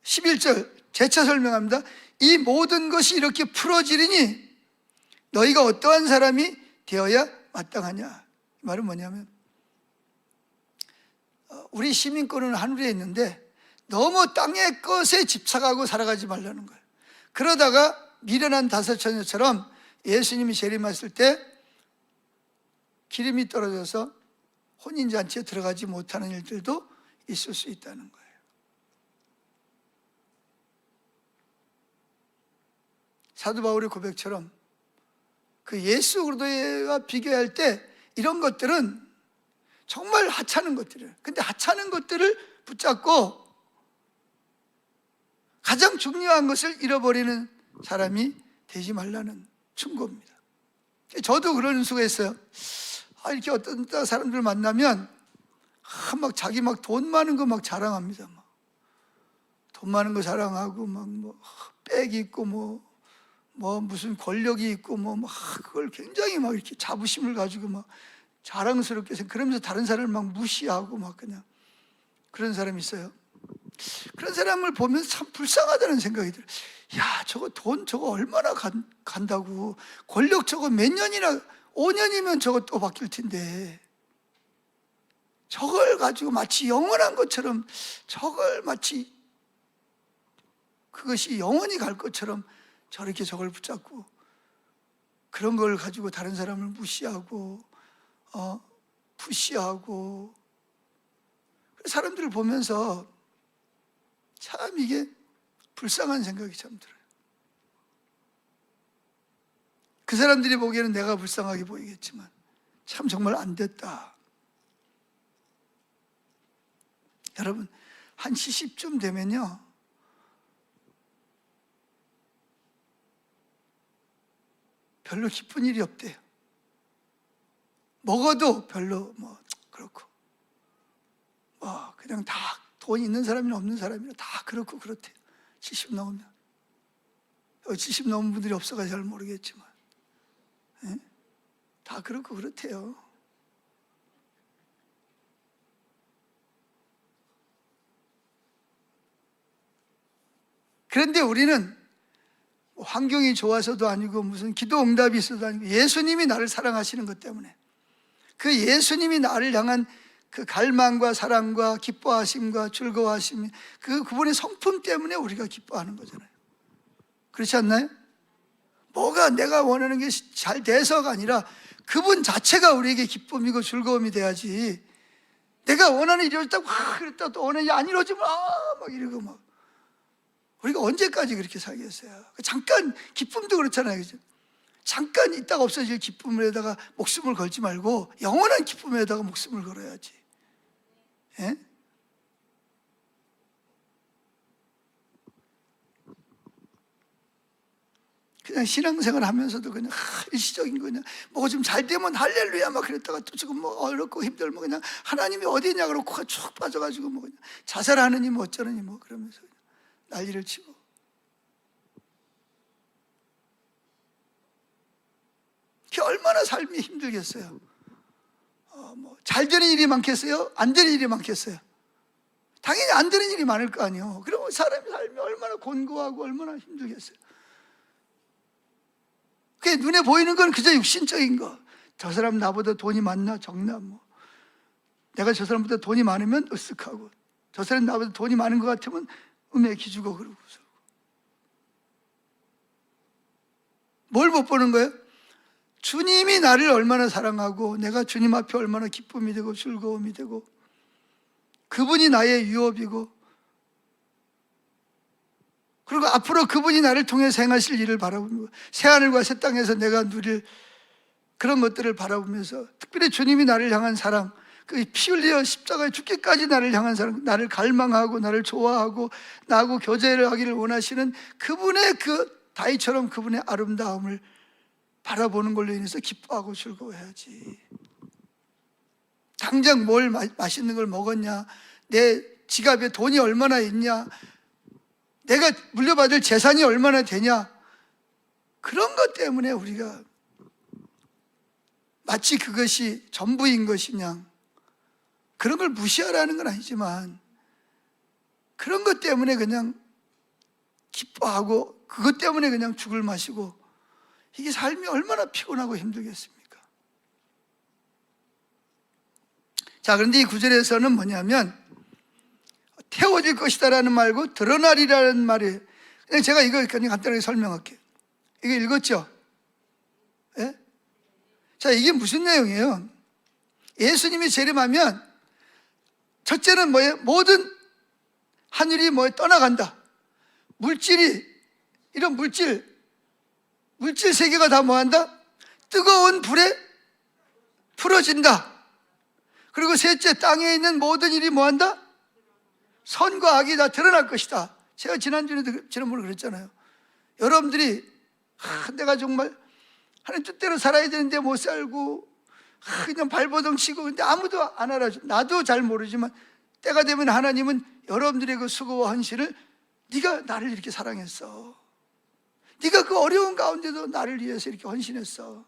11절 재차 설명합니다. 이 모든 것이 이렇게 풀어지리니 너희가 어떠한 사람이 되어야 마땅하냐. 이 말은 뭐냐면 우리 시민권은 하늘에 있는데 너무 땅의 것에 집착하고 살아가지 말라는 거예요. 그러다가 미련한 다섯 처녀처럼 예수님이 재림하실 때 기름이 떨어져서 혼인잔치에 들어가지 못하는 일들도 있을 수 있다는 거예요. 사도 바울의 고백처럼 그 예수 그리스도와 비교할 때 이런 것들은 정말 하찮은 것들이에요. 근데 하찮은 것들을 붙잡고 가장 중요한 것을 잃어버리는 사람이 되지 말라는 충고입니다. 저도 그런 수가 있어요. 이렇게 어떤 사람들 만나면 막 자기 막 돈 많은 거 막 자랑합니다. 돈 많은 거 자랑하고 막 백 있고 무슨 권력이 있고 그걸 굉장히 막 이렇게 자부심을 가지고 막 자랑스럽게 그러면서 다른 사람을 막 무시하고 막 그냥 그런 사람이 있어요. 그런 사람을 보면서 참 불쌍하다는 생각이 들어요. 야, 저거 돈 저거 얼마나 간다고. 권력 저거 몇 년이나, 5년이면 저거 또 바뀔 텐데 저걸 가지고 마치 영원한 것처럼, 저걸 마치 그것이 영원히 갈 것처럼 저렇게 저걸 붙잡고 그런 걸 가지고 다른 사람을 무시하고 푸시하고, 사람들을 보면서 참 이게 불쌍한 생각이 참 들어요. 그 사람들이 보기에는 내가 불쌍하게 보이겠지만 참 정말 안 됐다. 여러분, 한 70쯤 되면요, 별로 기쁜 일이 없대요. 먹어도 별로 뭐 그렇고, 그냥 다 돈 있는 사람이나 없는 사람이나 다 그렇고 그렇대요. 70 넘으면. 70 넘은 분들이 없어가지고 잘 모르겠지만, 예? 다 그렇고 그렇대요. 그런데 우리는 환경이 좋아서도 아니고 무슨 기도 응답이 있어도 아니고 예수님이 나를 사랑하시는 것 때문에, 그 예수님이 나를 향한 그 갈망과 사랑과 기뻐하심과 즐거워하심, 그분의 성품 때문에 우리가 기뻐하는 거잖아요. 그렇지 않나요? 뭐가 내가 원하는 게 잘 돼서가 아니라 그분 자체가 우리에게 기쁨이고 즐거움이 돼야지, 내가 원하는 일이 이루어졌다고 그랬다 또 원하는 일이 안 이루어지면 막 이러고 막, 우리가 언제까지 그렇게 살겠어요? 잠깐 기쁨도 그렇잖아요, 그죠? 잠깐 있다가 없어질 기쁨에다가 목숨을 걸지 말고 영원한 기쁨에다가 목숨을 걸어야지. 예? 그냥 신앙생활 하면서도 그냥 일시적인 거, 그냥 뭐가 좀 잘 되면 할렐루야 막 그랬다가 또 지금 뭐 어렵고 힘들면 그냥 하나님이 어디 있냐 그러고 쭉 빠져가지고 뭐 그냥 자살하느니 뭐 어쩌느니 뭐 그러면서 난리를 치고. 그게 얼마나 삶이 힘들겠어요. 뭐 잘 되는 일이 많겠어요? 안 되는 일이 많겠어요? 당연히 안 되는 일이 많을 거 아니에요. 그러면 사람의 삶이 얼마나 곤고하고 얼마나 힘들겠어요. 그게 눈에 보이는 건 그저 육신적인 거. 저 사람 나보다 돈이 많나 적나, 뭐 내가 저 사람보다 돈이 많으면 으쓱하고, 저 사람 나보다 돈이 많은 것 같으면 음에 기주고 그러고. 뭘 못 보는 거예요? 주님이 나를 얼마나 사랑하고 내가 주님 앞에 얼마나 기쁨이 되고 즐거움이 되고, 그분이 나의 유업이고, 그리고 앞으로 그분이 나를 통해서 행하실 일을 바라보며 새하늘과 새 땅에서 내가 누릴 그런 것들을 바라보면서, 특별히 주님이 나를 향한 사랑, 그 피 흘려 십자가에 죽기까지 나를 향한 사랑, 나를 갈망하고 나를 좋아하고 나하고 교제를 하기를 원하시는 그분의 그 다윗처럼 그분의 아름다움을 바라보는 걸로 인해서 기뻐하고 즐거워해야지. 당장 뭘 맛있는 걸 먹었냐, 내 지갑에 돈이 얼마나 있냐, 내가 물려받을 재산이 얼마나 되냐, 그런 것 때문에 우리가 마치 그것이 전부인 것이냐, 그런 걸 무시하라는 건 아니지만 그런 것 때문에 그냥 기뻐하고 그것 때문에 그냥 죽을 마시고, 이게 삶이 얼마나 피곤하고 힘들겠습니까? 자, 그런데 이 구절에서는 뭐냐면 태워질 것이다라는 말고 드러나리라는 말이에요. 그냥 제가 이거 그냥 간단하게 설명할게요. 이거 읽었죠? 예? 자, 이게 무슨 내용이에요? 예수님이 재림하면 첫째는 뭐예요? 모든 하늘이 뭐에 떠나간다. 물질이, 이런 물질 세계가 다 뭐한다? 뜨거운 불에 풀어진다. 그리고 셋째, 땅에 있는 모든 일이 뭐한다? 선과 악이 다 드러날 것이다. 제가 지난번에 그랬잖아요. 여러분들이 내가 정말 하나님 뜻대로 살아야 되는데 못 살고 그냥 발버둥 치고, 근데 아무도 안 알아줘. 나도 잘 모르지만 때가 되면 하나님은 여러분들의 그 수고와 헌신을, 네가 나를 이렇게 사랑했어, 네가 그 어려운 가운데도 나를 위해서 이렇게 헌신했어,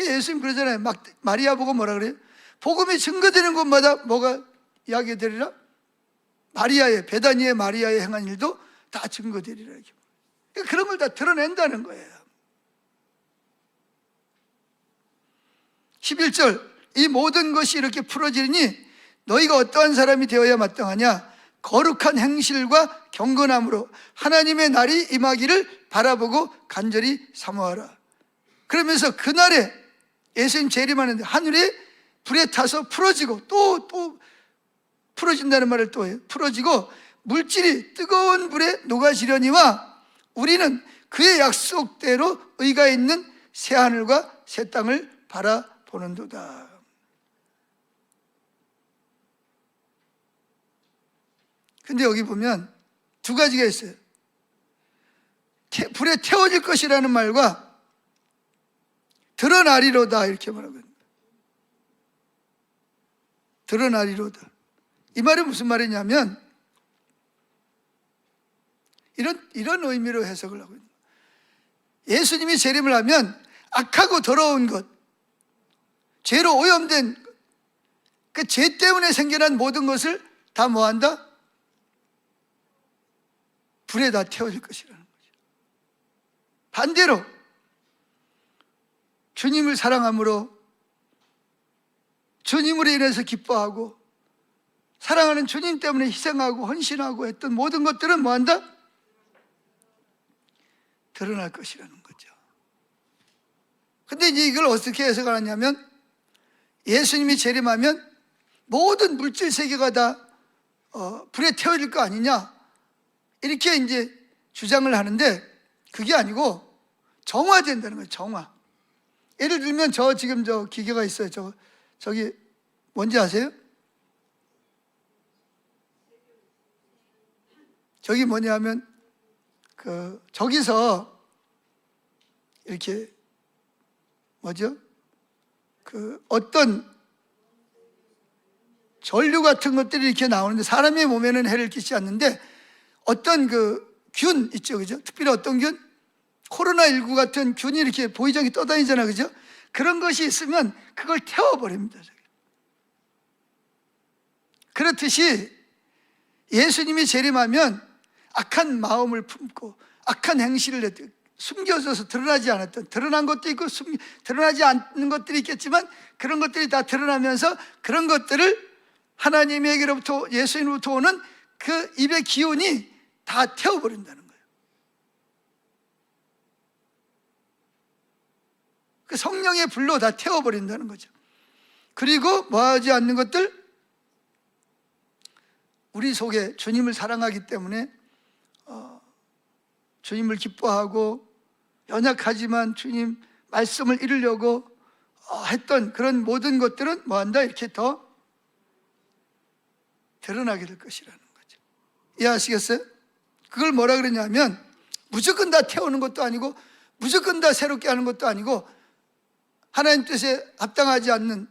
예수님 그러잖아요. 막 마리아 보고 뭐라 그래요? 복음이 증거되는 곳마다 뭐가 이야기되리라? 마리아의, 베다니의 마리아의 행한 일도 다 증거되리라. 이렇게. 그런 걸 다 드러낸다는 거예요. 11절, 이 모든 것이 이렇게 풀어지니 너희가 어떠한 사람이 되어야 마땅하냐? 거룩한 행실과 경건함으로 하나님의 날이 임하기를 바라보고 간절히 사모하라. 그러면서 그날에 예수님 재림하는데 하늘에 불에 타서 풀어지고 또 풀어진다는 말을 또 해요. 풀어지고 물질이 뜨거운 불에 녹아지려니와 우리는 그의 약속대로 의가 있는 새 하늘과 새 땅을 바라보는도다. 근데 여기 보면 두 가지가 있어요. 불에 태워질 것이라는 말과 드러나리로다 이렇게 말하거든요. 드러나리로다. 이 말은 무슨 말이냐면 이런 의미로 해석을 하고 있는 거예요. 예수님이 재림을 하면 악하고 더러운 것, 죄로 오염된 그 죄 때문에 생겨난 모든 것을 다 뭐한다? 불에 다 태워질 것이라는 거죠. 반대로 주님을 사랑함으로 주님으로 인해서 기뻐하고 사랑하는 주님 때문에 희생하고 헌신하고 했던 모든 것들은 뭐한다? 드러날 것이라는 거죠. 근데 이제 이걸 어떻게 해석하냐면 예수님이 재림하면 모든 물질 세계가 다 불에 태워질 거 아니냐 이렇게 이제 주장을 하는데 그게 아니고 정화된다는 거예요. 정화. 예를 들면 지금 기계가 있어요. 저기 뭔지 아세요? 저기 뭐냐면 저기서 이렇게 뭐죠? 어떤 전류 같은 것들이 이렇게 나오는데 사람의 몸에는 해를 끼치지 않는데 어떤 균 있죠, 그죠? 특별히 어떤 균? 코로나19 같은 균이 이렇게 보이저기 떠다니잖아, 그죠? 그런 것이 있으면 그걸 태워버립니다. 그렇듯이 예수님이 재림하면 악한 마음을 품고 악한 행실을 했던 숨겨져서 드러나지 않았던 드러난 것도 있고 드러나지 않는 것들이 있겠지만 그런 것들이 다 드러나면서 그런 것들을 하나님에게로부터 예수님으로부터 오는 그 입의 기운이 다 태워버린다는 거예요. 그 성령의 불로 다 태워버린다는 거죠. 그리고 뭐하지 않는 것들? 우리 속에 주님을 사랑하기 때문에 주님을 기뻐하고 연약하지만 주님 말씀을 이루려고 했던 그런 모든 것들은 뭐한다? 이렇게 더 드러나게 될 것이라는 거죠. 이해하시겠어요? 그걸 뭐라 그러냐면 무조건 다 태우는 것도 아니고 무조건 다 새롭게 하는 것도 아니고 하나님 뜻에 합당하지 않는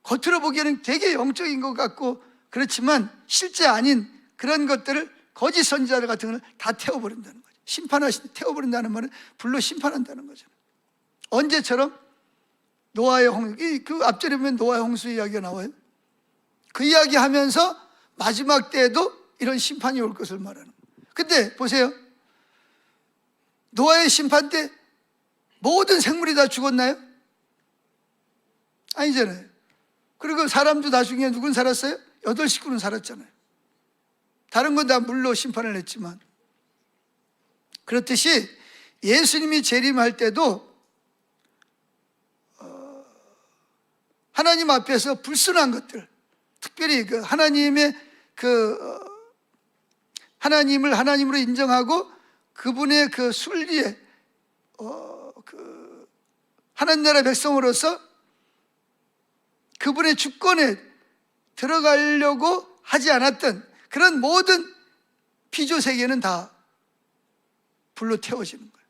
겉으로 보기에는 되게 영적인 것 같고 그렇지만 실제 아닌 그런 것들을 거짓 선지자들 같은 걸 다 태워버린다는 거죠. 태워버린다는 말은 불로 심판한다는 거죠. 언제처럼? 노아의 홍수. 그 앞절에 보면 노아의 홍수 이야기가 나와요. 그 이야기 하면서 마지막 때에도 이런 심판이 올 것을 말하는 거예요. 근데 보세요. 노아의 심판 때 모든 생물이 다 죽었나요? 아니잖아요. 그리고 사람도 나중에 누군 살았어요? 8식구는 살았잖아요. 다른 건 다 물로 심판을 했지만 그렇듯이 예수님이 재림할 때도 하나님 앞에서 불순한 것들, 특별히 하나님의 하나님을 하나님으로 인정하고 그분의 순리에 하나님 나라 백성으로서 그분의 주권에 들어가려고 하지 않았던 그런 모든 피조 세계는 다 불로 태워지는 거예요.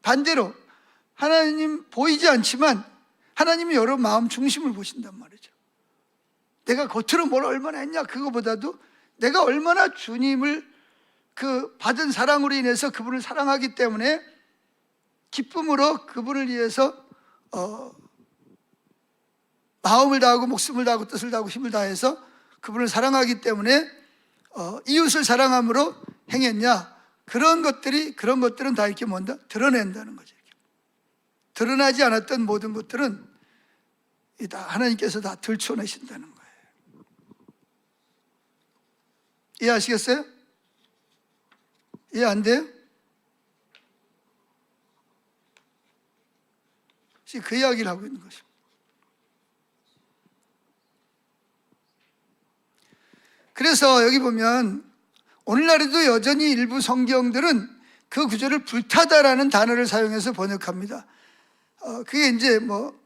반대로 하나님 보이지 않지만 하나님이 여러 마음 중심을 보신단 말이죠. 내가 겉으로 뭘 얼마나 했냐 그거보다도 내가 얼마나 주님을 받은 사랑으로 인해서 그분을 사랑하기 때문에 기쁨으로 그분을 위해서 마음을 다하고 목숨을 다하고 뜻을 다하고 힘을 다해서 그분을 사랑하기 때문에 이웃을 사랑함으로 행했냐? 그런 것들은 다 이렇게 뭔다? 드러낸다는 거죠. 이렇게. 드러나지 않았던 모든 것들은 다 하나님께서 다 들춰내신다는 거예요. 이해하시겠어요? 이해 안 돼요? 지금 그 이야기를 하고 있는 것입니다. 그래서 여기 보면 오늘날에도 여전히 일부 성경들은 그 구절을 불타다라는 단어를 사용해서 번역합니다. 그게 이제 뭐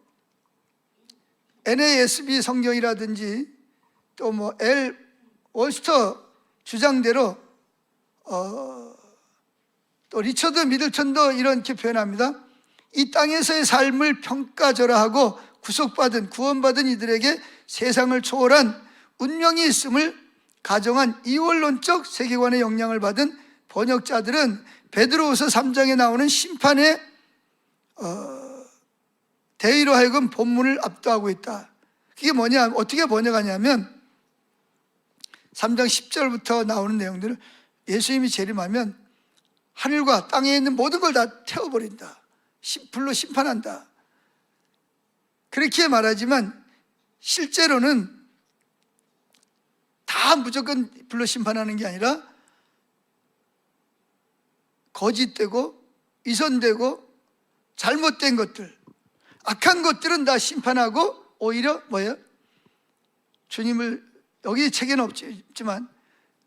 NASB 성경이라든지 또 뭐 L 월스터 주장대로 또 리처드 미들턴도 이렇게 표현합니다. 이 땅에서의 삶을 평가절하하고 구원받은 이들에게 세상을 초월한 운명이 있음을 가정한 이원론적 세계관의 영향을 받은 번역자들은 베드로후서 3장에 나오는 심판의 대의로 하여금 본문을 압도하고 있다. 그게 뭐냐? 어떻게 번역하냐면 3장 10절부터 나오는 내용들을 예수님이 재림하면 하늘과 땅에 있는 모든 걸 다 태워버린다. 불로 심판한다. 그렇게 말하지만 실제로는 다 무조건 불로 심판하는 게 아니라 거짓되고 위선되고 잘못된 것들, 악한 것들은 다 심판하고 오히려 뭐예요? 주님을, 여기 책에는 없지만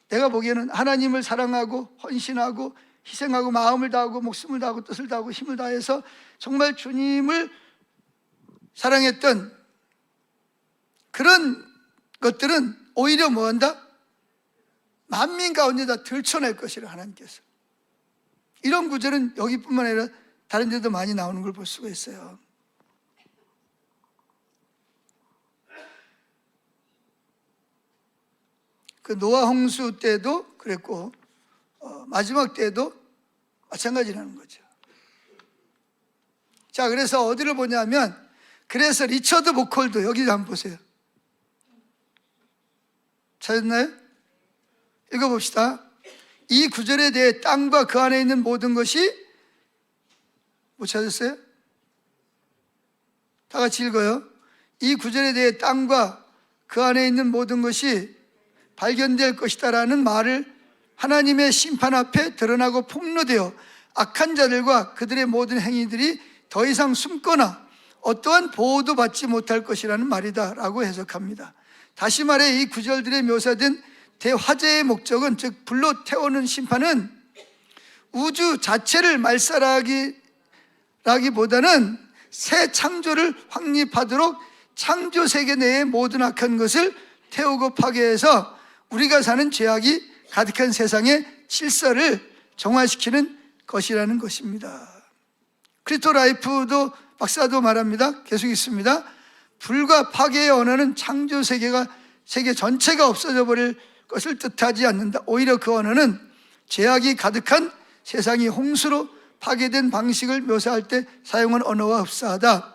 내가 보기에는 하나님을 사랑하고 헌신하고 희생하고 마음을 다하고 목숨을 다하고 뜻을 다하고 힘을 다해서 정말 주님을 사랑했던 그런 것들은 오히려 뭐한다? 만민 가운데 다 들춰낼 것이라 하나님께서. 이런 구절은 여기뿐만 아니라 다른 데도 많이 나오는 걸 볼 수가 있어요. 그 노아 홍수 때도 그랬고 마지막 때도 마찬가지라는 거죠. 자, 그래서 어디를 보냐면, 그래서 리처드 보컬도 여기 한번 보세요. 찾았나요? 읽어봅시다. 이 구절에 대해 땅과 그 안에 있는 모든 것이, 못 찾았어요? 다 같이 읽어요. 이 구절에 대해 땅과 그 안에 있는 모든 것이 발견될 것이다라는 말을 하나님의 심판 앞에 드러나고 폭로되어 악한 자들과 그들의 모든 행위들이 더 이상 숨거나 어떠한 보호도 받지 못할 것이라는 말이다 라고 해석합니다. 다시 말해 이 구절들에 묘사된 대화재의 목적은, 즉 불로 태우는 심판은 우주 자체를 말살하기라기보다는 새 창조를 확립하도록 창조 세계 내의 모든 악한 것을 태우고 파괴해서 우리가 사는 죄악이 가득한 세상의 질서를 정화시키는 것이라는 것입니다. 크리스토 라이프도 박사도 말합니다. 계속 있습니다. 불과 파괴의 언어는 창조 세계 전체가 없어져 버릴 것을 뜻하지 않는다. 오히려 그 언어는 죄악이 가득한 세상이 홍수로 파괴된 방식을 묘사할 때 사용한 언어와 흡사하다.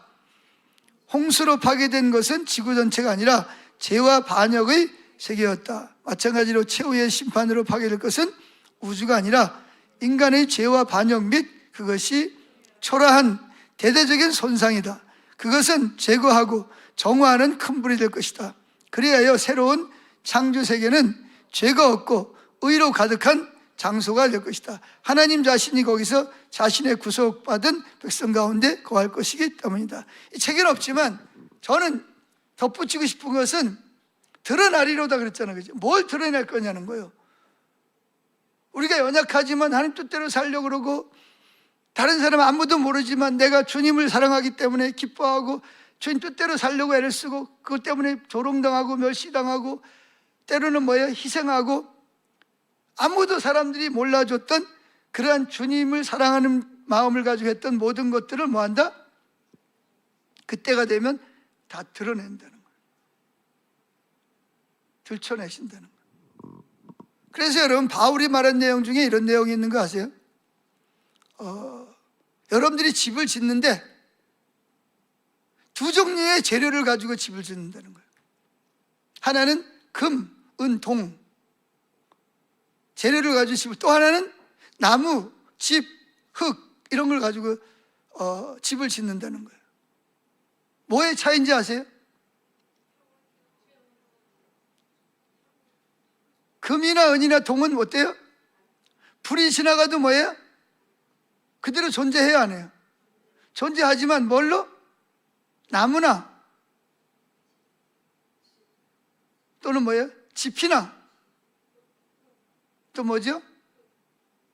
홍수로 파괴된 것은 지구 전체가 아니라 죄와 반역의 세계였다. 마찬가지로 최후의 심판으로 파괴될 것은 우주가 아니라 인간의 죄와 반역 및 그것이 초라한 대대적인 손상이다. 그것은 제거하고 정화하는 큰 불이 될 것이다. 그리하여 새로운 창조 세계는 죄가 없고 의로 가득한 장소가 될 것이다. 하나님 자신이 거기서 자신의 구속받은 백성 가운데 거할 것이기 때문이다. 이 책에는 없지만 저는 덧붙이고 싶은 것은 드러나리로다 그랬잖아요. 그죠? 뭘 드러낼 거냐는 거예요. 우리가 연약하지만 하나님 뜻대로 살려고 그러고, 다른 사람 아무도 모르지만 내가 주님을 사랑하기 때문에 기뻐하고 주님 뜻대로 살려고 애를 쓰고, 그것 때문에 조롱당하고 멸시당하고 때로는 희생하고, 아무도 사람들이 몰라줬던 그러한 주님을 사랑하는 마음을 가지고 했던 모든 것들을 뭐한다? 그때가 되면 다 드러낸다는 거예요. 들춰내신다는 거예요. 그래서 여러분, 바울이 말한 내용 중에 이런 내용이 있는 거 아세요? 여러분들이 집을 짓는데 두 종류의 재료를 가지고 집을 짓는다는 거예요. 하나는 금, 은, 동 재료를 가지고 집을, 또 하나는 나무, 집, 흙 이런 걸 가지고 집을 짓는다는 거예요. 뭐의 차이인지 아세요? 금이나 은이나 동은 어때요? 불이 지나가도 뭐예요? 그대로 존재해야 안 해요? 존재하지만 뭘로? 나무나 또는 뭐예요? 짚이나 또 뭐죠?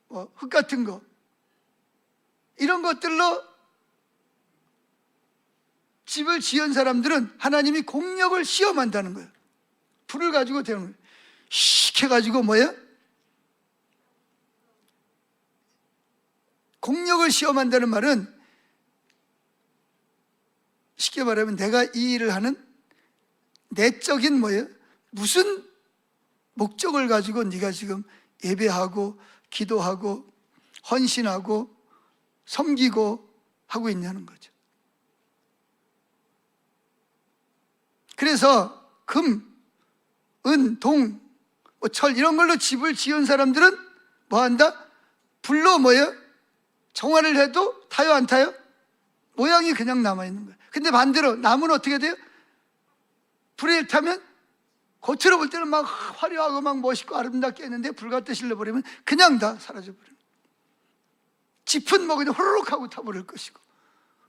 흙 같은 거 이런 것들로 집을 지은 사람들은 하나님이 공력을 시험한다는 거예요. 불을 가지고 되는 거예요. 씩 해가지고 뭐예요? 공력을 시험한다는 말은 쉽게 말하면 내가 이 일을 하는 내적인 뭐예요? 무슨 목적을 가지고 네가 지금 예배하고 기도하고 헌신하고 섬기고 하고 있냐는 거죠. 그래서 금, 은, 동, 철 이런 걸로 집을 지은 사람들은 뭐 한다? 불로 뭐예요? 정화를 해도 타요 안 타요? 모양이 그냥 남아있는 거예요. 근데 반대로 나무는 어떻게 돼요? 불에 타면 겉으로 볼 때는 막 화려하고 막 멋있고 아름답게 했는데 불 갖다 실려버리면 그냥 다 사라져버려요. 짚은 뭐 그냥 호로록 하고 타버릴 것이고,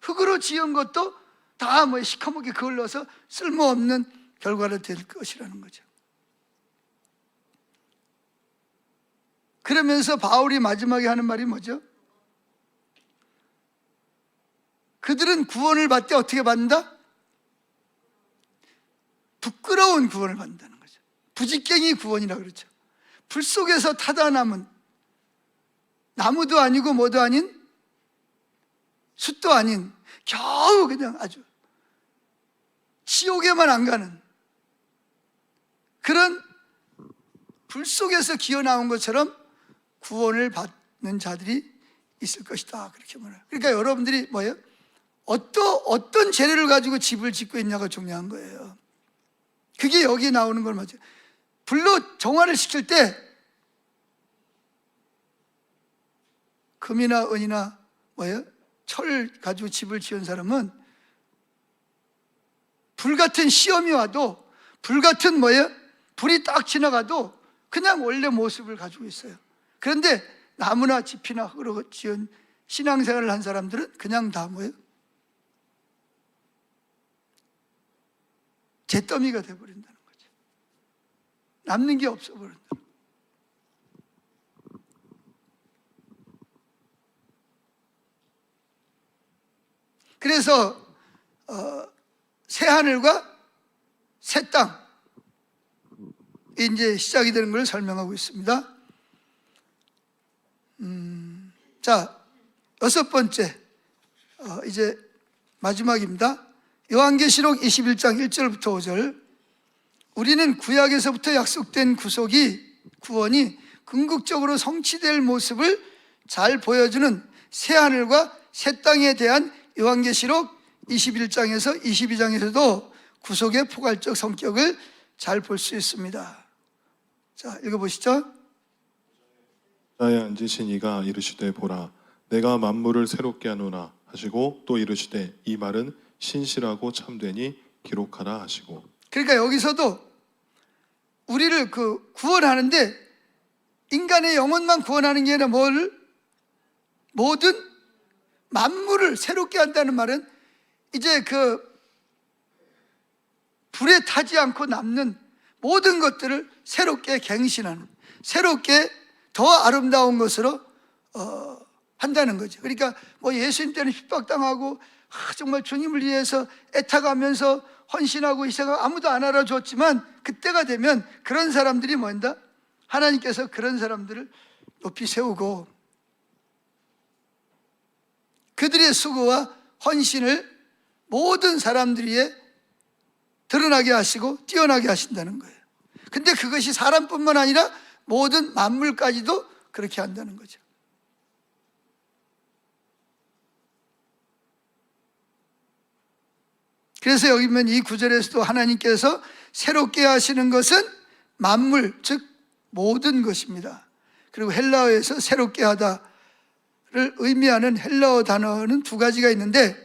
흙으로 지은 것도 다 뭐 시커멓게 그을러서 쓸모없는 결과를 될 것이라는 거죠. 그러면서 바울이 마지막에 하는 말이 뭐죠? 그들은 구원을 받되 어떻게 받는다? 부끄러운 구원을 받는다는 거죠. 부직갱이 구원이라고 그러죠. 불 속에서 타다 남은 나무도 아니고 뭐도 아닌 숯도 아닌 겨우 그냥 아주 지옥에만 안 가는 그런 불 속에서 기어 나온 것처럼 구원을 받는 자들이 있을 것이다, 그렇게 말해요. 그러니까 여러분들이 뭐예요? 어떤 재료를 가지고 집을 짓고 있냐가 중요한 거예요. 그게 여기 나오는 걸 맞아요. 불로 정화를 시킬 때 금이나 은이나 뭐예요? 철 가지고 집을 지은 사람은 불 같은 시험이 와도, 불 같은 뭐예요? 불이 딱 지나가도 그냥 원래 모습을 가지고 있어요. 그런데 나무나 짚이나 흙으로 지은 신앙생활을 한 사람들은 그냥 다 뭐예요? 잿더미가 돼버린다는 거죠. 남는 게 없어 버린다. 그래서 새 하늘과 새 땅이 이제 시작이 되는 걸 설명하고 있습니다. 자, 여섯 번째, 이제 마지막입니다. 요한계시록 21장 1절부터 5절. 우리는 구약에서부터 약속된 구원이 궁극적으로 성취될 모습을 잘 보여주는 새 하늘과 새 땅에 대한 요한계시록 21장에서 22장에서도 구속의 포괄적 성격을 잘 볼 수 있습니다. 자, 읽어보시죠. 자에 앉으신 이가 이르시되 보라 내가 만물을 새롭게 하노라 하시고 또 이르시되 이 말은 신실하고 참되니 기록하라 하시고. 그러니까 여기서도 우리를 구원하는데 인간의 영혼만 구원하는 게 아니라 모든 만물을 새롭게 한다는 말은 이제 불에 타지 않고 남는 모든 것들을 새롭게 갱신하는, 새롭게 더 아름다운 것으로 한다는 거죠. 그러니까 뭐 예수님 때는 핍박당하고 정말 주님을 위해서 애타가면서 헌신하고 희생하고 아무도 안 알아줬지만 그때가 되면 그런 사람들이 뭔다? 하나님께서 그런 사람들을 높이 세우고 그들의 수고와 헌신을 모든 사람들 위에 드러나게 하시고 뛰어나게 하신다는 거예요. 근데 그것이 사람뿐만 아니라 모든 만물까지도 그렇게 한다는 거죠. 그래서 여기 보면 이 구절에서도 하나님께서 새롭게 하시는 것은 만물, 즉 모든 것입니다. 그리고 헬라어에서 새롭게 하다를 의미하는 헬라어 단어는 두 가지가 있는데,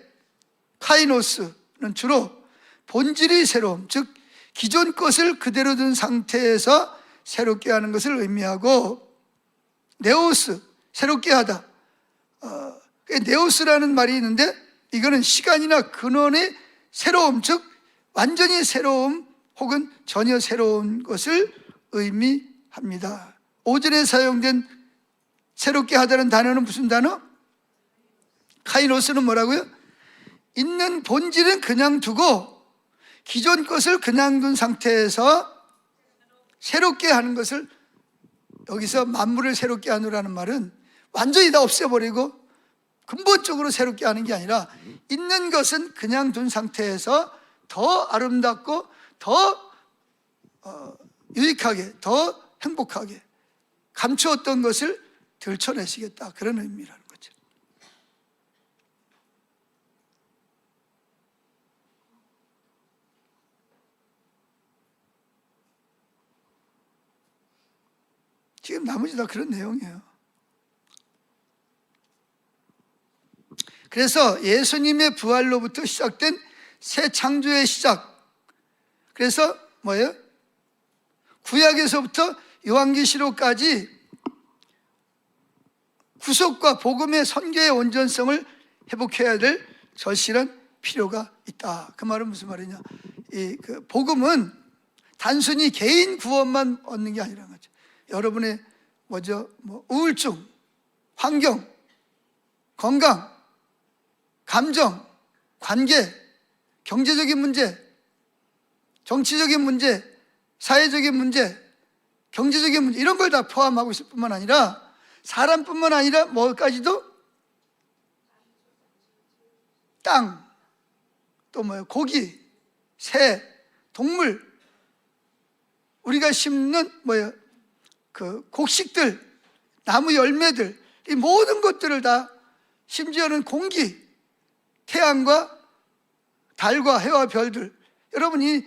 카이노스는 주로 본질이 새로움, 즉 기존 것을 그대로 둔 상태에서 새롭게 하는 것을 의미하고, 네오스, 새롭게 하다. 네오스라는 말이 있는데 이거는 시간이나 근원의 새로움, 즉 완전히 새로움 혹은 전혀 새로운 것을 의미합니다. 오전에 사용된 새롭게 하다는 단어는 무슨 단어? 카이노스는 뭐라고요? 있는 본질은 그냥 두고 기존 것을 그냥 둔 상태에서 새롭게 하는 것을, 여기서 만물을 새롭게 하느라는 말은 완전히 다 없애버리고 근본적으로 새롭게 하는 게 아니라 있는 것은 그냥 둔 상태에서 더 아름답고 더 유익하게, 더 행복하게 감추었던 것을 들춰내시겠다, 그런 의미라는 거죠. 지금 나머지 다 그런 내용이에요. 그래서 예수님의 부활로부터 시작된 새 창조의 시작, 그래서 뭐예요? 구약에서부터 요한계시록까지 구속과 복음의 선교의 온전성을 회복해야 될 절실한 필요가 있다. 그 말은 무슨 말이냐? 그 복음은 단순히 개인 구원만 얻는 게 아니라는 거죠. 여러분의 우울증, 환경, 건강, 감정, 관계, 경제적인 문제, 정치적인 문제, 사회적인 문제, 경제적인 문제, 이런 걸 다 포함하고 있을 뿐만 아니라 사람뿐만 아니라 뭐까지도, 땅, 또 고기, 새, 동물, 우리가 심는 그 곡식들, 나무 열매들, 이 모든 것들을 다, 심지어는 공기, 태양과 달과 해와 별들. 여러분이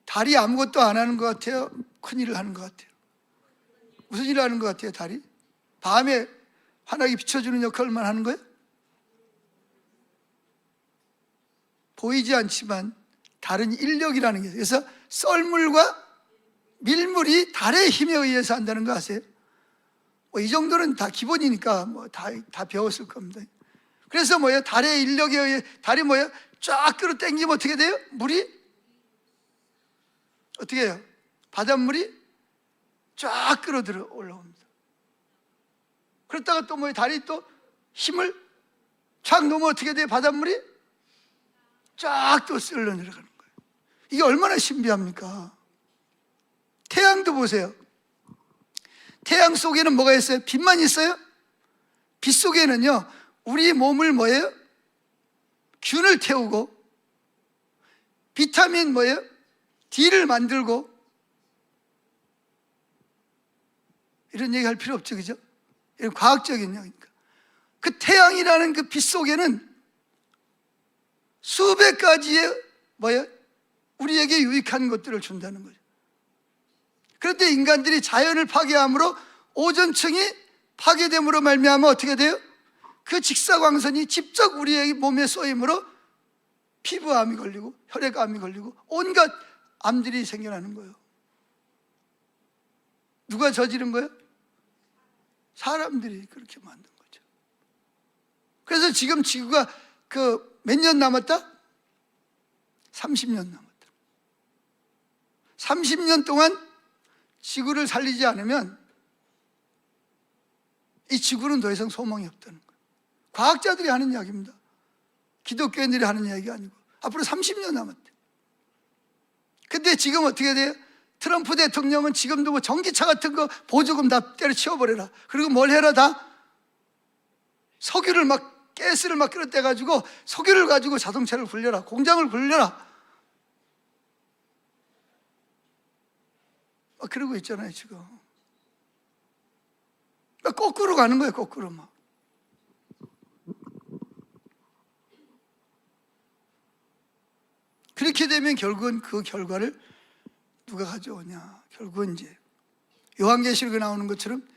달이 아무것도 안 하는 것 같아요? 큰일을 하는 것 같아요? 무슨 일을 하는 것 같아요, 달이? 밤에 환하게 비춰주는 역할만 하는 거예요? 보이지 않지만 달은 인력이라는 게 있어요. 그래서 썰물과 밀물이 달의 힘에 의해서 한다는 거 아세요? 이 정도는 다 기본이니까 다 배웠을 겁니다. 그래서 달의 인력에 의해, 달이 쫙 끌어당기면 어떻게 돼요? 물이 어떻게 해요? 바닷물이 쫙 끌어들어 올라옵니다. 그러다가 또 달이 또 힘을 쫙 놓으면 어떻게 돼요? 바닷물이 쫙 또 쓸려 내려가는 거예요. 이게 얼마나 신비합니까? 태양도 보세요. 태양 속에는 뭐가 있어요? 빛만 있어요? 빛 속에는요, 우리 몸을 균을 태우고 비타민 D를 만들고, 이런 얘기 할 필요 없죠, 그죠? 이런 과학적인 얘기니까. 그 태양이라는 그 빛 속에는 수백 가지의 우리에게 유익한 것들을 준다는 거죠. 그런데 인간들이 자연을 파괴함으로 오존층이 파괴됨으로 말미암아 어떻게 돼요? 그 직사광선이 직접 우리의 몸에 쏘임으로 피부암이 걸리고 혈액암이 걸리고 온갖 암들이 생겨나는 거예요. 누가 저지른 거예요? 사람들이 그렇게 만든 거죠. 그래서 지금 지구가 몇 년 남았다? 30년 남았다. 30년 동안 지구를 살리지 않으면 이 지구는 더 이상 소망이 없다는 거예요. 과학자들이 하는 이야기입니다. 기독교인들이 하는 이야기 아니고. 앞으로 30년 남았대. 근데 지금 어떻게 돼요? 트럼프 대통령은 지금도 전기차 같은 거 보조금 다 때려치워버려라. 그리고 뭘 해라 다? 석유를 가스를 끌어떼가지고 석유를 가지고 자동차를 굴려라. 공장을 굴려라. 그러고 있잖아요, 지금. 거꾸로 가는 거예요, 거꾸로 . 그렇게 되면 결국은 그 결과를 누가 가져오냐? 결국은 이제 요한계시록에 나오는 것처럼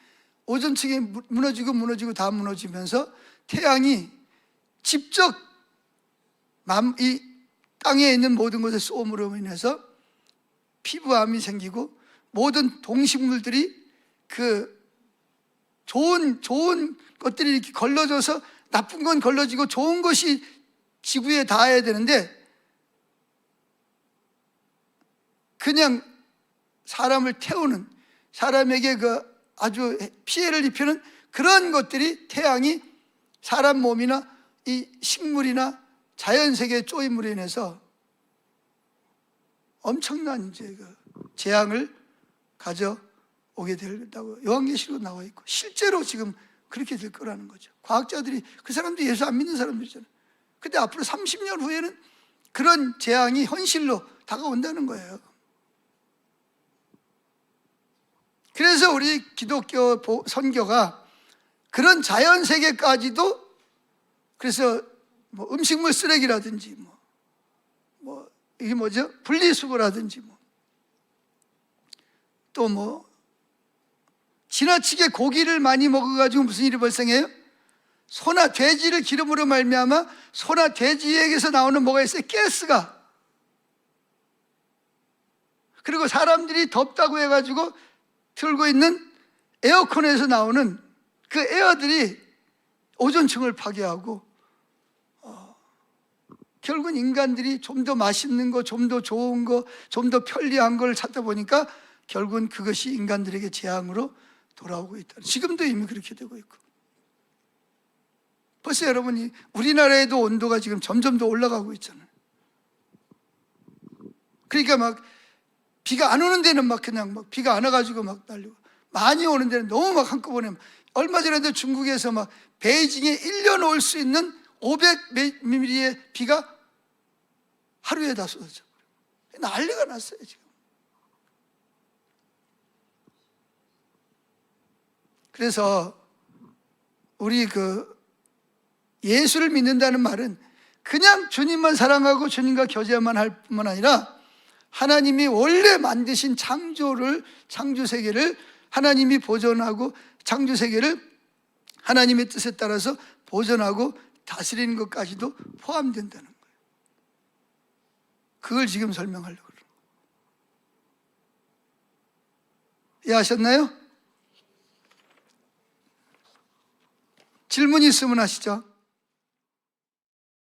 오존층이 무너지고 다 무너지면서 태양이 직접 이 땅에 있는 모든 것의 쏘음으로 인해서 피부암이 생기고 모든 동식물들이 그 좋은 것들이 이렇게 걸러져서 나쁜 건 걸러지고 좋은 것이 지구에 닿아야 되는데 그냥 사람을 태우는, 사람에게 그 아주 피해를 입히는 그런 것들이 태양이 사람 몸이나 이 식물이나 자연세계의 쪼임으로 인해서 엄청난 이제 그 재앙을 가져오게 된다고 요한계시록에 나와 있고, 실제로 지금 그렇게 될 거라는 거죠. 과학자들이, 그 사람도 예수 안 믿는 사람들이잖아요. 근데 앞으로 30년 후에는 그런 재앙이 현실로 다가온다는 거예요. 그래서 우리 기독교 선교가 그런 자연세계까지도, 그래서 뭐 음식물 쓰레기라든지 이게 뭐죠? 분리수거라든지 또 뭐 지나치게 고기를 많이 먹어가지고 무슨 일이 발생해요? 소나 돼지를 기름으로 말미암아 소나 돼지에게서 나오는 뭐가 있어요? 가스가. 그리고 사람들이 덥다고 해가지고 틀고 있는 에어컨에서 나오는 그 에어들이 오존층을 파괴하고 결국은 인간들이 좀 더 맛있는 거, 좀 더 좋은 거, 좀 더 편리한 걸 찾다 보니까 결국은 그것이 인간들에게 재앙으로 돌아오고 있다. 지금도 이미 그렇게 되고 있고. 벌써 여러분이 우리나라에도 온도가 지금 점점 더 올라가고 있잖아요. 그러니까 막 비가 안 오는 데는 막 그냥 막 비가 안 와가지고 막 날리고, 많이 오는 데는 너무 막 한꺼번에 얼마 전에도 중국에서 막 베이징에 1년 올 수 있는 500mm의 비가 하루에 다 쏟아져 버려요. 난리가 났어요 지금. 그래서 우리 그 예수를 믿는다는 말은 그냥 주님만 사랑하고 주님과 교제만 할 뿐만 아니라 하나님이 원래 만드신 창조 세계를 하나님이 보존하고, 창조 세계를 하나님의 뜻에 따라서 보존하고 다스리는 것까지도 포함된다는 거예요. 그걸 지금 설명하려고 그러는 거예요. 이해하셨나요? 질문 있으면 하시죠.